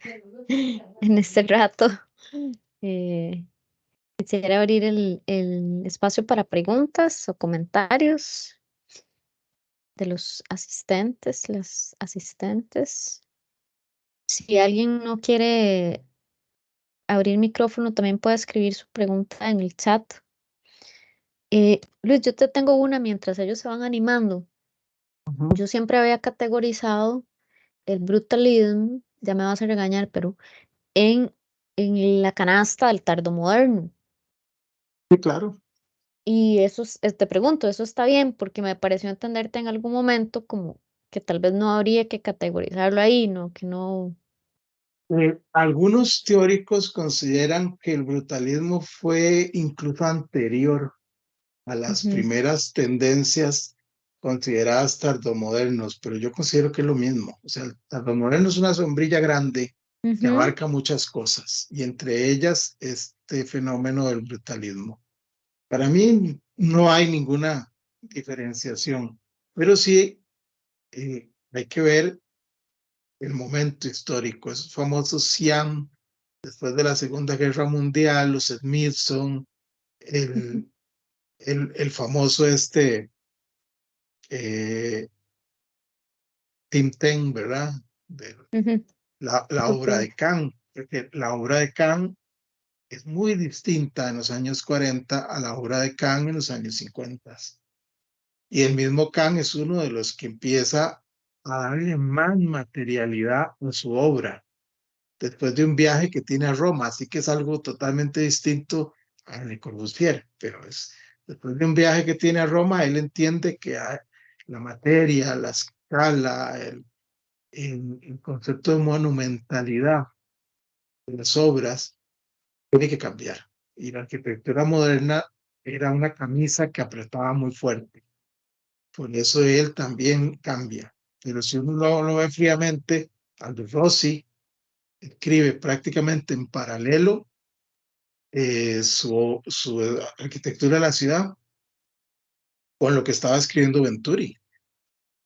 este rato. Eh, Quisiera abrir el espacio para preguntas o comentarios de los asistentes, las asistentes. Si alguien no quiere abrir micrófono, también puede escribir su pregunta en el chat. Luis, yo te tengo una mientras ellos se van animando. Yo siempre había categorizado el brutalismo, ya me vas a regañar, pero en la canasta del tardomoderno. Sí, claro. Y eso, te pregunto, ¿eso está bien? Porque me pareció entenderte en algún momento como que tal vez no habría que categorizarlo ahí, ¿no? Que no. Algunos teóricos consideran que el brutalismo fue incluso anterior a las Ujú, primeras tendencias consideradas tardomodernos, pero yo considero que es lo mismo. O sea, el tardomoderno es una sombrilla grande que ujú. abarca muchas cosas, y entre ellas este fenómeno del brutalismo. Para mí no hay ninguna diferenciación, pero sí hay que ver el momento histórico, esos famosos Siam, después de la Segunda Guerra Mundial, los Smithson, Ujú. el famoso Tim Ten, ¿verdad? Ujú. La obra Ok. de Kant, porque la obra de Kant es muy distinta en los años 40 a la obra de Kant en los años 50. Y el mismo Kant es uno de los que empieza a darle más materialidad a su obra después de un viaje que tiene a Roma, así que es algo totalmente distinto a Le Corbusier, pero es después de un viaje que tiene a Roma, él entiende que la materia, la escala, el concepto de monumentalidad de las obras tiene que cambiar. Y la arquitectura moderna era una camisa que apretaba muy fuerte. Por eso él también cambia. Pero si uno lo ve fríamente, Aldo Rossi escribe prácticamente en paralelo su arquitectura de la ciudad con lo que estaba escribiendo Venturi.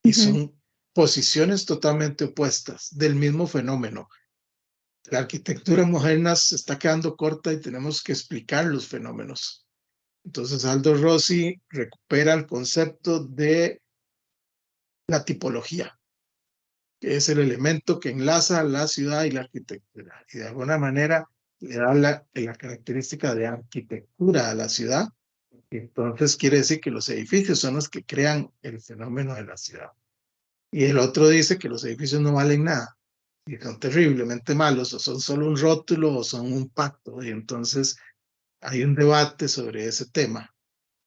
Y Ujú. son posiciones totalmente opuestas del mismo fenómeno. La arquitectura moderna se está quedando corta y tenemos que explicar los fenómenos. Entonces Aldo Rossi recupera el concepto de la tipología, que es el elemento que enlaza la ciudad y la arquitectura. Y de alguna manera le da la característica de arquitectura a la ciudad. Y entonces quiere decir que los edificios son los que crean el fenómeno de la ciudad. Y el otro dice que los edificios no valen nada, y son terriblemente malos, o son solo un rótulo, o son un pacto. Y entonces hay un debate sobre ese tema.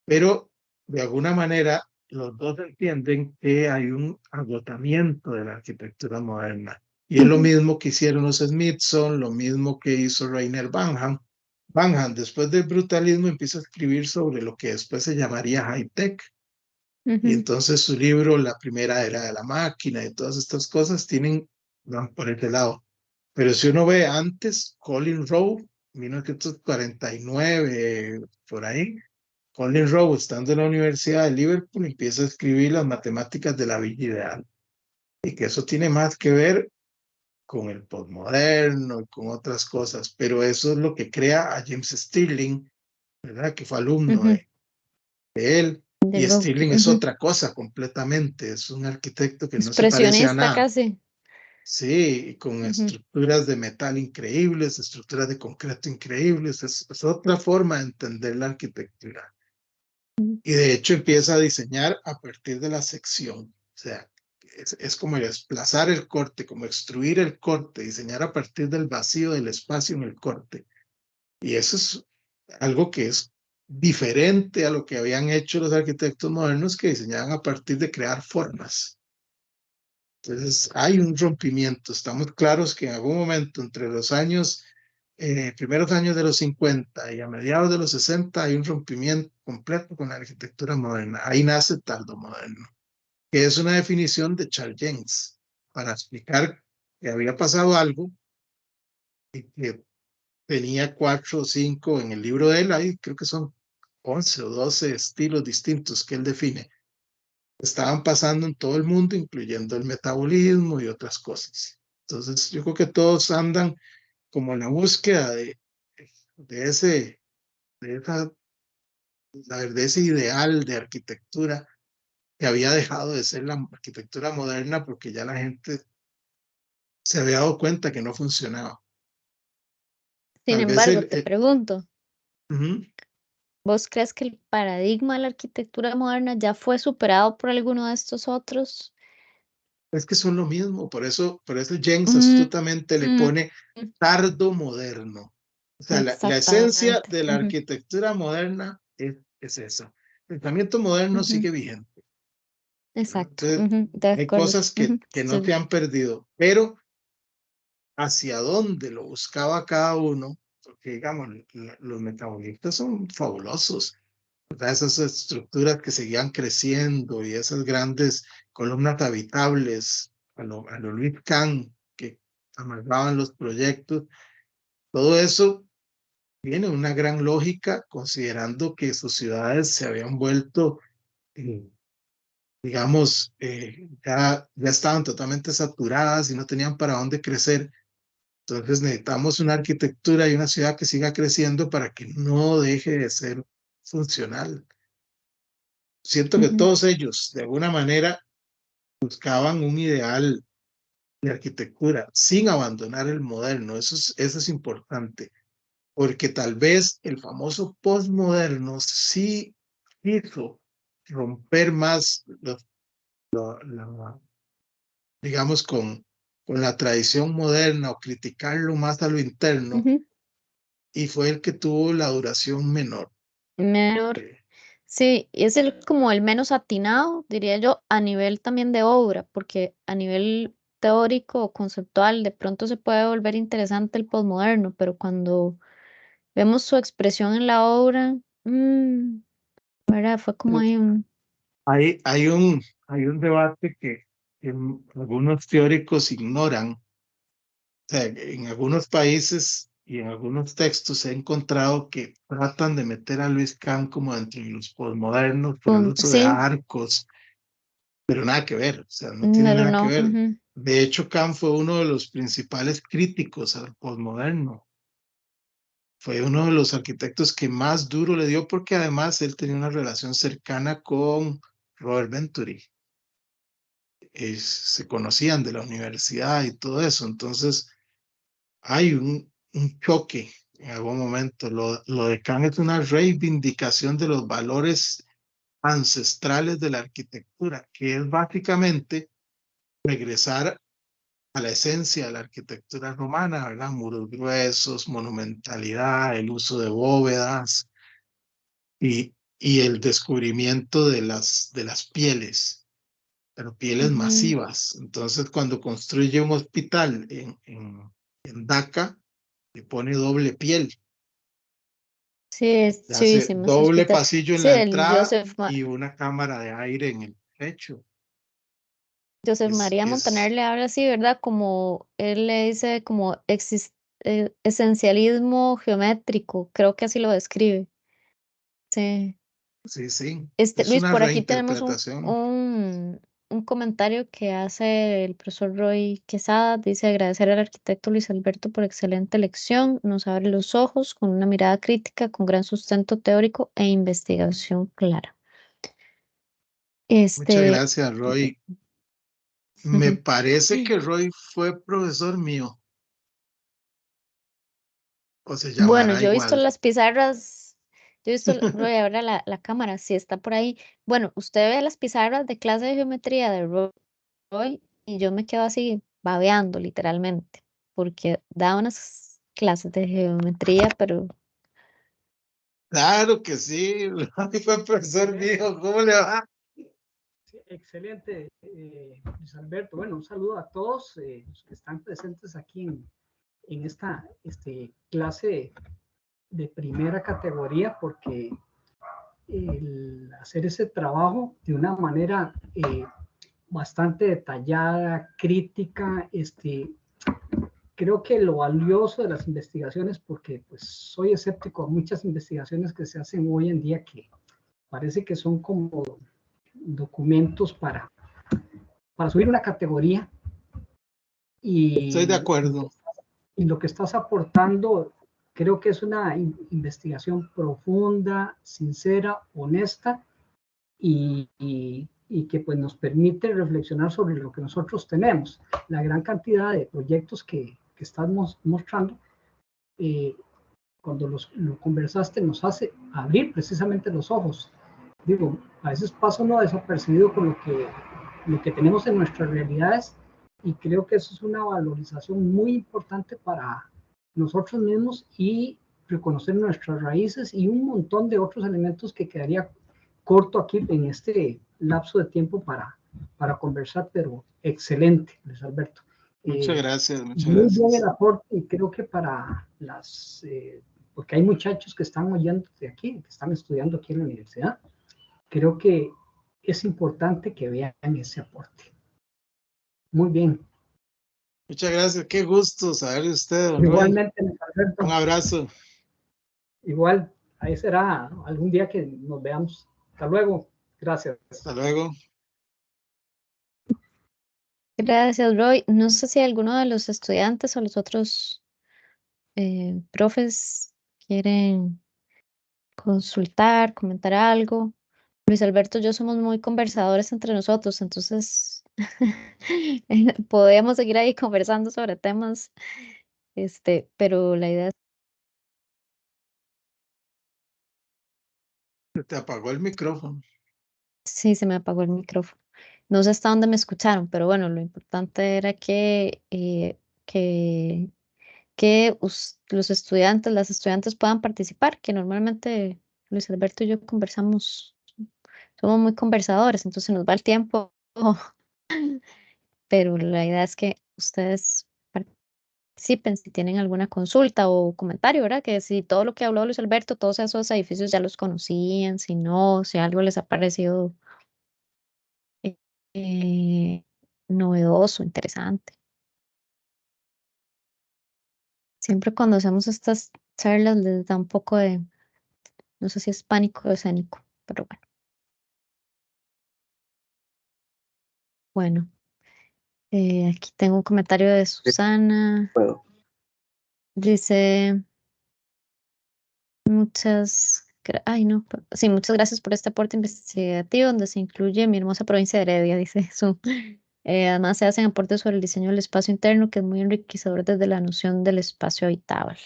Pero de alguna manera los dos entienden que hay un agotamiento de la arquitectura moderna. Y es lo Ujú. mismo que hicieron los Smithson, lo mismo que hizo Rainer Banham. Banham, después del brutalismo, empieza a escribir sobre lo que después se llamaría high-tech. Y Ujú. entonces su libro, La primera era de la máquina y todas estas cosas van por este lado. Pero si uno ve antes, Colin Rowe, 1949, por ahí, Colin Rowe, estando en la Universidad de Liverpool, empieza a escribir las matemáticas de la villa ideal. Y que eso tiene más que ver con el postmoderno y con otras cosas. Pero eso es lo que crea a James Stirling, ¿verdad? Que fue alumno Ujú. de él. De Y Rock. Stirling es Ujú. otra cosa completamente. Es un arquitecto que no se parece a Expresionista nada. casi. Sí, y con Ujú. estructuras de metal increíbles, estructuras de concreto increíbles. Es otra forma de entender la arquitectura. Ujú. Y de hecho empieza a diseñar a partir de la sección. O sea, es como desplazar el corte, como extruir el corte, diseñar a partir del vacío del espacio en el corte. Y eso es algo que es diferente a lo que habían hecho los arquitectos modernos que diseñaban a partir de crear formas. Entonces hay un rompimiento. Estamos claros que en algún momento entre los años, primeros años de los 50 y a mediados de los 60 hay un rompimiento completo con la arquitectura moderna. Ahí nace el tardo moderno, que es una definición de Charles Jenkins para explicar que había pasado algo y que tenía 4 o 5 en el libro de él, ahí creo que son 11 o 12 estilos distintos que él define. Estaban pasando en todo el mundo, incluyendo el metabolismo y otras cosas. Entonces, yo creo que todos andan como en la búsqueda de ese, de esa, de ese ideal de arquitectura que había dejado de ser la arquitectura moderna porque ya la gente se había dado cuenta que no funcionaba. Sin Tal vez embargo, te pregunto, uh-huh. ¿vos crees que el paradigma de la arquitectura moderna ya fue superado por alguno de estos otros? Es que son lo mismo, por eso James Mm, astutamente le mm, pone tardo moderno. O sea, la esencia exactamente. de la Ujú. arquitectura moderna es esa. El pensamiento moderno Ujú. sigue vigente. Exacto. Entonces, Ujú. De hay acuerdo. cosas Ujú. que no se han perdido, pero hacia dónde lo buscaba cada uno, porque digamos, los metabolistas son fabulosos. ¿Verdad? Esas estructuras que seguían creciendo y esas grandes columnas habitables a lo Luis Kahn que amarraban los proyectos, todo eso tiene una gran lógica considerando que sus ciudades se habían vuelto, eh, digamos, ya estaban totalmente saturadas y no tenían para dónde crecer. Entonces necesitamos una arquitectura y una ciudad que siga creciendo para que no deje de ser funcional. siento que todos ellos, de alguna manera, buscaban un ideal de arquitectura sin abandonar el moderno. Eso es importante, porque tal vez el famoso postmoderno sí hizo romper más, digamos, con la tradición moderna o criticarlo más a lo interno, y fue el que tuvo la duración menor. Menor. Sí, y es como el menos atinado, diría yo, a nivel también de obra, porque a nivel teórico o conceptual de pronto se puede volver interesante el posmoderno, pero cuando vemos su expresión en la obra, ¿verdad? Fue como ahí un... Hay un debate que algunos teóricos ignoran. O sea, en algunos países y en algunos textos he encontrado que tratan de meter a Luis Kahn como entre los posmodernos por el uso de Sí, arcos, pero nada que ver, o sea, no tiene pero nada que no. ver. De hecho, Kahn fue uno de los principales críticos al posmoderno. Fue uno de los arquitectos que más duro le dio, porque además él tenía una relación cercana con Robert Venturi. Se conocían de la universidad y todo eso. Entonces, hay un choque en algún momento. Lo de Kant es una reivindicación de los valores ancestrales de la arquitectura, que es básicamente regresar a la esencia de la arquitectura romana, ¿verdad? Muros gruesos, monumentalidad, el uso de bóvedas y el descubrimiento de las pieles, pero pieles masivas. Entonces, cuando construye un hospital en Dhaka, le pone doble piel, Sí, es le hace chivísimo ese doble hospital. pasillo en Sí, la el entrada y una cámara de aire en el techo. Josep María Montaner Es, le habla así, ¿verdad? Como él le dice como esencialismo geométrico, creo que así lo describe. Sí. sí, sí, es Luis, una por aquí tenemos reinterpretación. un comentario que hace el profesor Roy Quesada. Dice agradecer al arquitecto Luis Alberto por excelente lección. Nos abre los ojos con una mirada crítica, con gran sustento teórico e investigación clara. Muchas Este, gracias, Roy. Me parece que Roy fue profesor mío, o se bueno, llamará yo he visto igual. las pizarras, yo he visto, Roy, ahora la cámara, si está por ahí. Bueno, usted ve las pizarras de clase de geometría de Roy y yo me quedo así babeando literalmente, porque da unas clases de geometría, pero Claro que sí, Roy fue profesor mío, ¿cómo le va? Sí, excelente, Luis Alberto. Bueno, un saludo a todos los que están presentes aquí en esta clase de primera categoría, porque el hacer ese trabajo de una manera bastante detallada, crítica, creo que lo valioso de las investigaciones, porque pues soy escéptico a muchas investigaciones que se hacen hoy en día que parece que son como documentos para subir una categoría Estoy de y, acuerdo. y lo que estás aportando creo que es una investigación profunda, sincera, honesta y que pues nos permite reflexionar sobre lo que nosotros tenemos. La gran cantidad de proyectos que estamos mostrando, cuando lo conversaste, nos hace abrir precisamente los ojos. Digo, a veces pasa uno desapercibido con lo que tenemos en nuestras realidades y creo que eso es una valorización muy importante para nosotros mismos y reconocer nuestras raíces y un montón de otros elementos que quedaría corto aquí en este lapso de tiempo para conversar, pero excelente, Luis Alberto. Muchas gracias, muchas Muy bien el gracias. aporte y creo que para porque hay muchachos que están oyendo de aquí, que están estudiando aquí en la universidad, creo que es importante que vean ese aporte. Muy bien. Muchas gracias, qué gusto saber de usted, don Roy. Igualmente, Alberto, Un abrazo. igual, ahí será algún día que nos veamos. Hasta luego. Gracias. Hasta luego. gracias, Roy. No sé si alguno de los estudiantes o los otros profes quieren consultar, comentar algo. Luis Alberto y yo somos muy conversadores entre nosotros, entonces podemos seguir ahí conversando sobre temas, pero la idea es, Se te apagó el micrófono. sí, se me apagó el micrófono. No sé hasta dónde me escucharon, pero bueno, lo importante era que, los estudiantes, las estudiantes puedan participar, que normalmente Luis Alberto y yo conversamos, somos muy conversadores, entonces nos va el tiempo, pero la idea es que ustedes participen si tienen alguna consulta o comentario, ¿verdad? Que si todo lo que habló Luis Alberto, todos esos edificios ya los conocían, si no, si algo les ha parecido eh, eh, novedoso, interesante. Siempre cuando hacemos estas charlas les da un poco de, no sé si es pánico o escénico, pero bueno. Bueno, aquí tengo un comentario de Susana. Puedo. Dice, ay no, sí, muchas gracias por este aporte investigativo donde se incluye mi hermosa provincia de Heredia, dice su. Además se hacen aportes sobre el diseño del espacio interno que es muy enriquecedor desde la noción del espacio habitable.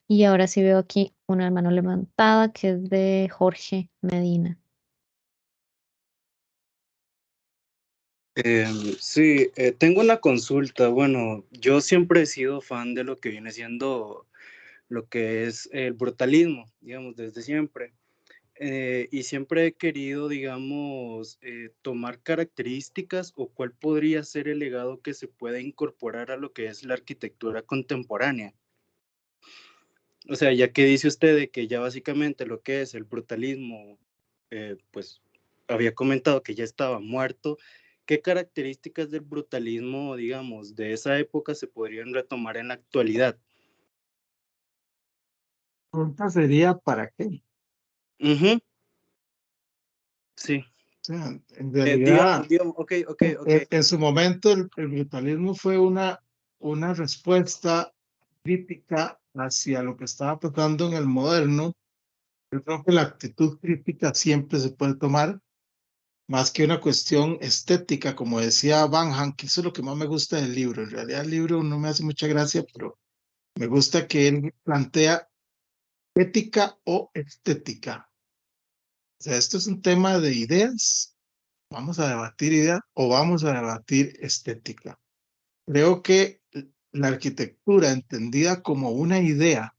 Y ahora sí veo aquí una mano levantada que es de Jorge Medina. Sí, tengo una consulta. Bueno, yo siempre he sido fan de lo que viene siendo lo que es el brutalismo, digamos, desde siempre. Y siempre he querido, digamos, tomar características o cuál podría ser el legado que se pueda incorporar a lo que es la arquitectura contemporánea. O sea, ya que dice usted de que ya básicamente lo que es el brutalismo, pues había comentado que ya estaba muerto, ¿qué características del brutalismo, digamos, de esa época se podrían retomar en la actualidad? La pregunta sería, ¿para qué? Ujú, sí. O sea, en realidad, Digamos, ok. en su momento el brutalismo fue una respuesta crítica hacia lo que estaba pasando en el moderno. Yo creo que la actitud crítica siempre se puede tomar más que una cuestión estética, como decía Van Han, que eso es lo que más me gusta del libro. En realidad el libro no me hace mucha gracia, pero me gusta que él plantea ética o estética. O sea, esto es un tema de ideas. Vamos a debatir ideas o vamos a debatir estética. Creo que la arquitectura entendida como una idea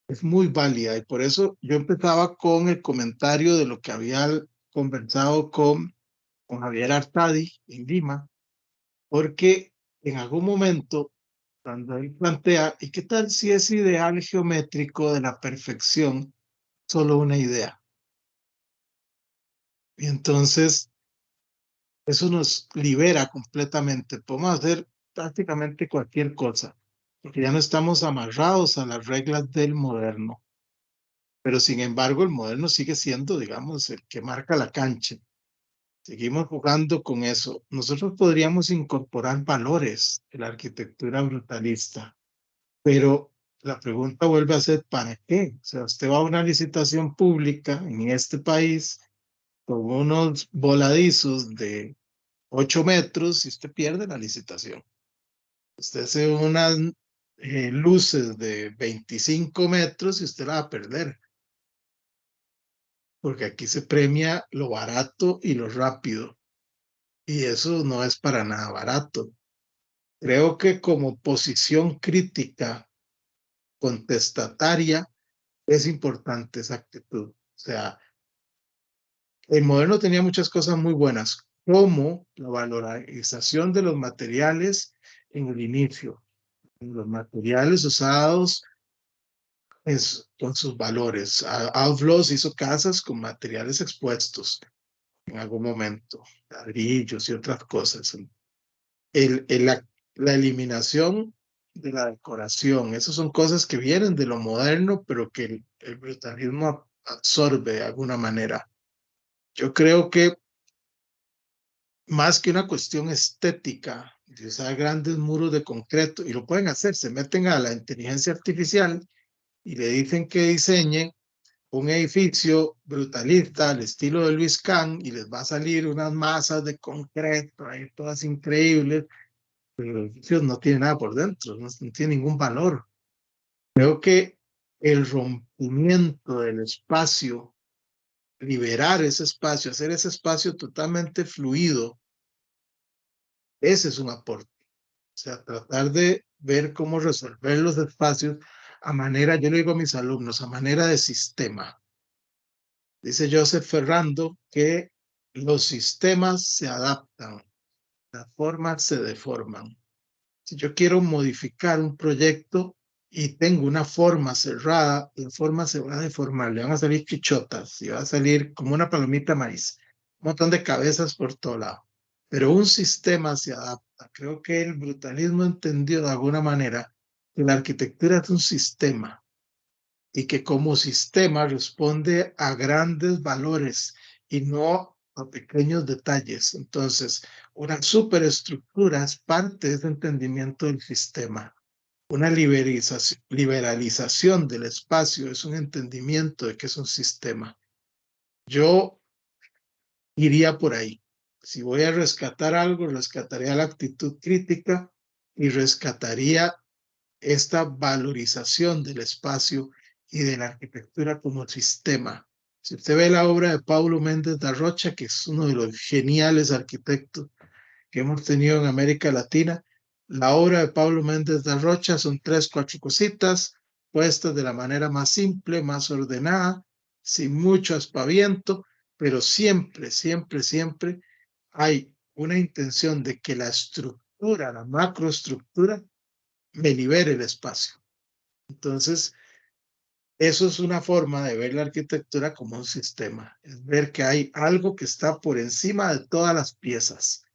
es muy válida y por eso yo empezaba con el comentario de lo que había conversado con Javier Artadi en Lima, porque en algún momento, cuando él plantea, ¿y qué tal si ese ideal geométrico de la perfección solo una idea? Y entonces eso nos libera completamente. Podemos hacer prácticamente cualquier cosa, porque ya no estamos amarrados a las reglas del moderno. Pero sin embargo, el moderno sigue siendo, digamos, el que marca la cancha. Seguimos jugando con eso. Nosotros podríamos incorporar valores de la arquitectura brutalista, pero la pregunta vuelve a ser, ¿para qué? O sea, usted va a una licitación pública en este país con unos voladizos de 8 metros y usted pierde la licitación. Usted hace unas luces de 25 metros y usted la va a perder, porque aquí se premia lo barato y lo rápido, y eso no es para nada barato. Creo que como posición crítica, contestataria, es importante esa actitud. O sea, el moderno tenía muchas cosas muy buenas, como la valorización de los materiales en el inicio, los materiales usados con sus valores. Outlaws hizo casas con materiales expuestos en algún momento, ladrillos y otras cosas. La eliminación de la decoración, esas son cosas que vienen de lo moderno, pero que el brutalismo absorbe de alguna manera. Yo creo que más que una cuestión estética, de usar grandes muros de concreto, y lo pueden hacer, se meten a la inteligencia artificial y le dicen que diseñe un edificio brutalista al estilo de Luis Kahn y les va a salir unas masas de concreto ahí todas increíbles, pero el edificio no tiene nada por dentro, no tiene ningún valor. Creo que el rompimiento del espacio, liberar ese espacio, hacer ese espacio totalmente fluido, ese es un aporte. O sea, tratar de ver cómo resolver los espacios a manera, yo le digo a mis alumnos, a manera de sistema. Dice Joseph Ferrando que los sistemas se adaptan, las formas se deforman. Si yo quiero modificar un proyecto y tengo una forma cerrada, la forma se va a deformar, le van a salir chichotas y va a salir como una palomita de maíz, un montón de cabezas por todo lado. Pero un sistema se adapta. Creo que el brutalismo entendió de alguna manera que la arquitectura es un sistema y que como sistema responde a grandes valores y no a pequeños detalles. Entonces, una superestructura es parte de ese entendimiento del sistema. Una liberalización del espacio es un entendimiento de que es un sistema. Yo iría por ahí. Si voy a rescatar algo, rescataría la actitud crítica y rescataría esta valorización del espacio y de la arquitectura como sistema. Si usted ve la obra de Paulo Méndez da Rocha, que es uno de los geniales arquitectos que hemos tenido en América Latina, la obra de Paulo Méndez da Rocha son 3, 4 cositas puestas de la manera más simple, más ordenada, sin mucho aspaviento, pero siempre, siempre, siempre hay una intención de que la estructura, la macroestructura, me libere el espacio. Entonces, eso es una forma de ver la arquitectura como un sistema, es ver que hay algo que está por encima de todas las piezas.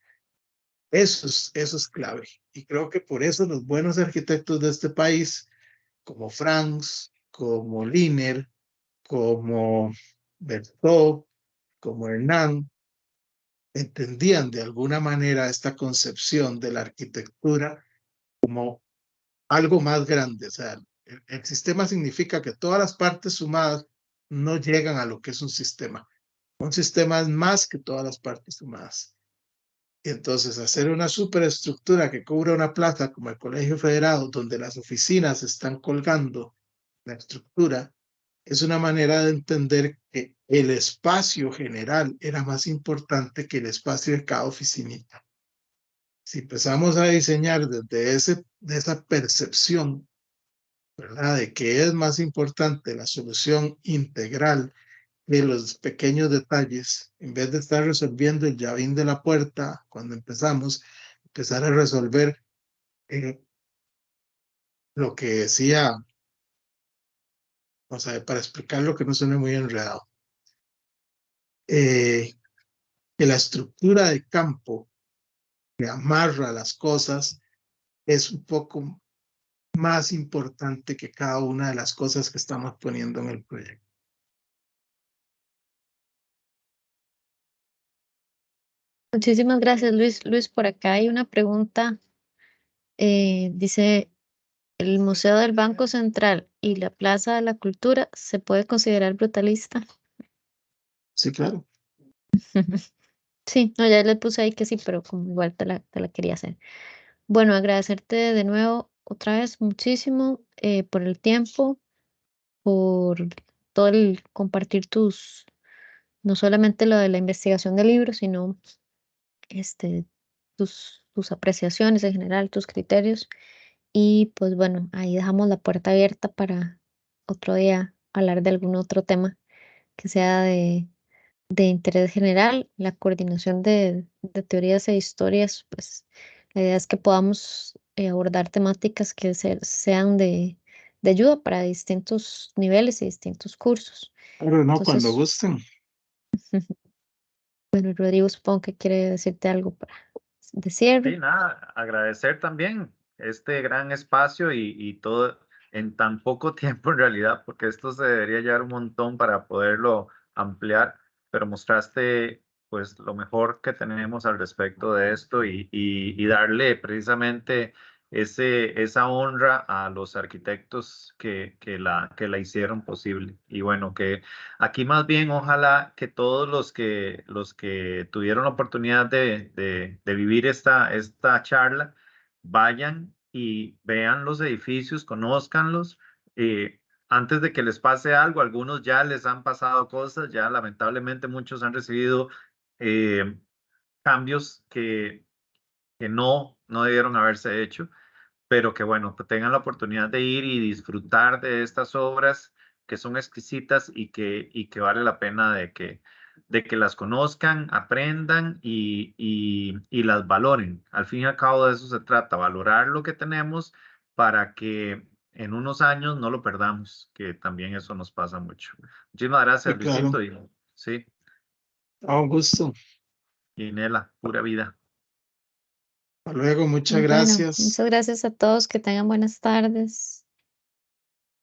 Eso es clave. Y creo que por eso los buenos arquitectos de este país, como Franz, como Liner, como Berthaud, como Hernán, entendían de alguna manera esta concepción de la arquitectura como algo más grande. O sea, el sistema significa que todas las partes sumadas no llegan a lo que es un sistema. Un sistema es más que todas las partes sumadas. Y entonces hacer una superestructura que cubra una plaza como el Colegio Federado, donde las oficinas están colgando la estructura, es una manera de entender que el espacio general era más importante que el espacio de cada oficinita. Si empezamos a diseñar desde esa percepción, ¿verdad? De que es más importante la solución integral de los pequeños detalles, en vez de estar resolviendo el llavín de la puerta cuando empezamos, empezar a resolver lo que decía, o sea, para explicar lo que no suene muy enredado, que la estructura de campo que amarra las cosas es un poco más importante que cada una de las cosas que estamos poniendo en el proyecto. Muchísimas gracias, Luis. Luis, por acá hay una pregunta. Dice, ¿el Museo del Banco Central y la Plaza de la Cultura se puede considerar brutalista? Sí, claro. Sí, no, ya le puse ahí que sí, pero como igual te la quería hacer. Bueno, agradecerte de nuevo otra vez muchísimo por el tiempo, por todo el compartir no solamente lo de la investigación del libro, sino este, tus apreciaciones en general, tus criterios. Y pues bueno, ahí dejamos la puerta abierta para otro día hablar de algún otro tema que sea de interés general, la coordinación de teorías e historias, pues la idea es que podamos abordar temáticas que sean de ayuda para distintos niveles y distintos cursos. Pero no, cuando Entonces, gusten. bueno, Rodrigo, supongo que quiere decirte algo de cierre. Sí, nada, agradecer también este gran espacio y todo en tan poco tiempo en realidad, porque esto se debería llevar un montón para poderlo ampliar, pero mostraste pues lo mejor que tenemos al respecto de esto y darle precisamente esa honra a los arquitectos que la hicieron posible. Y bueno, que aquí más bien ojalá que todos los que tuvieron la oportunidad de vivir esta charla vayan y vean los edificios, conózcanlos. Antes de que les pase algo, algunos ya les han pasado cosas, ya lamentablemente muchos han recibido eh, cambios que no debieron haberse hecho, pero que bueno, que tengan la oportunidad de ir y disfrutar de estas obras que son exquisitas y que vale la pena de que las conozcan, aprendan y las valoren. Al fin y al cabo de eso se trata, valorar lo que tenemos para que en unos años no lo perdamos, que también eso nos pasa mucho. Muchísimas Sí, gracias, claro. Luisito. Y, sí, Un gusto. y Nela, pura vida. Hasta luego, muchas Bueno, gracias. muchas gracias a todos, que tengan buenas tardes.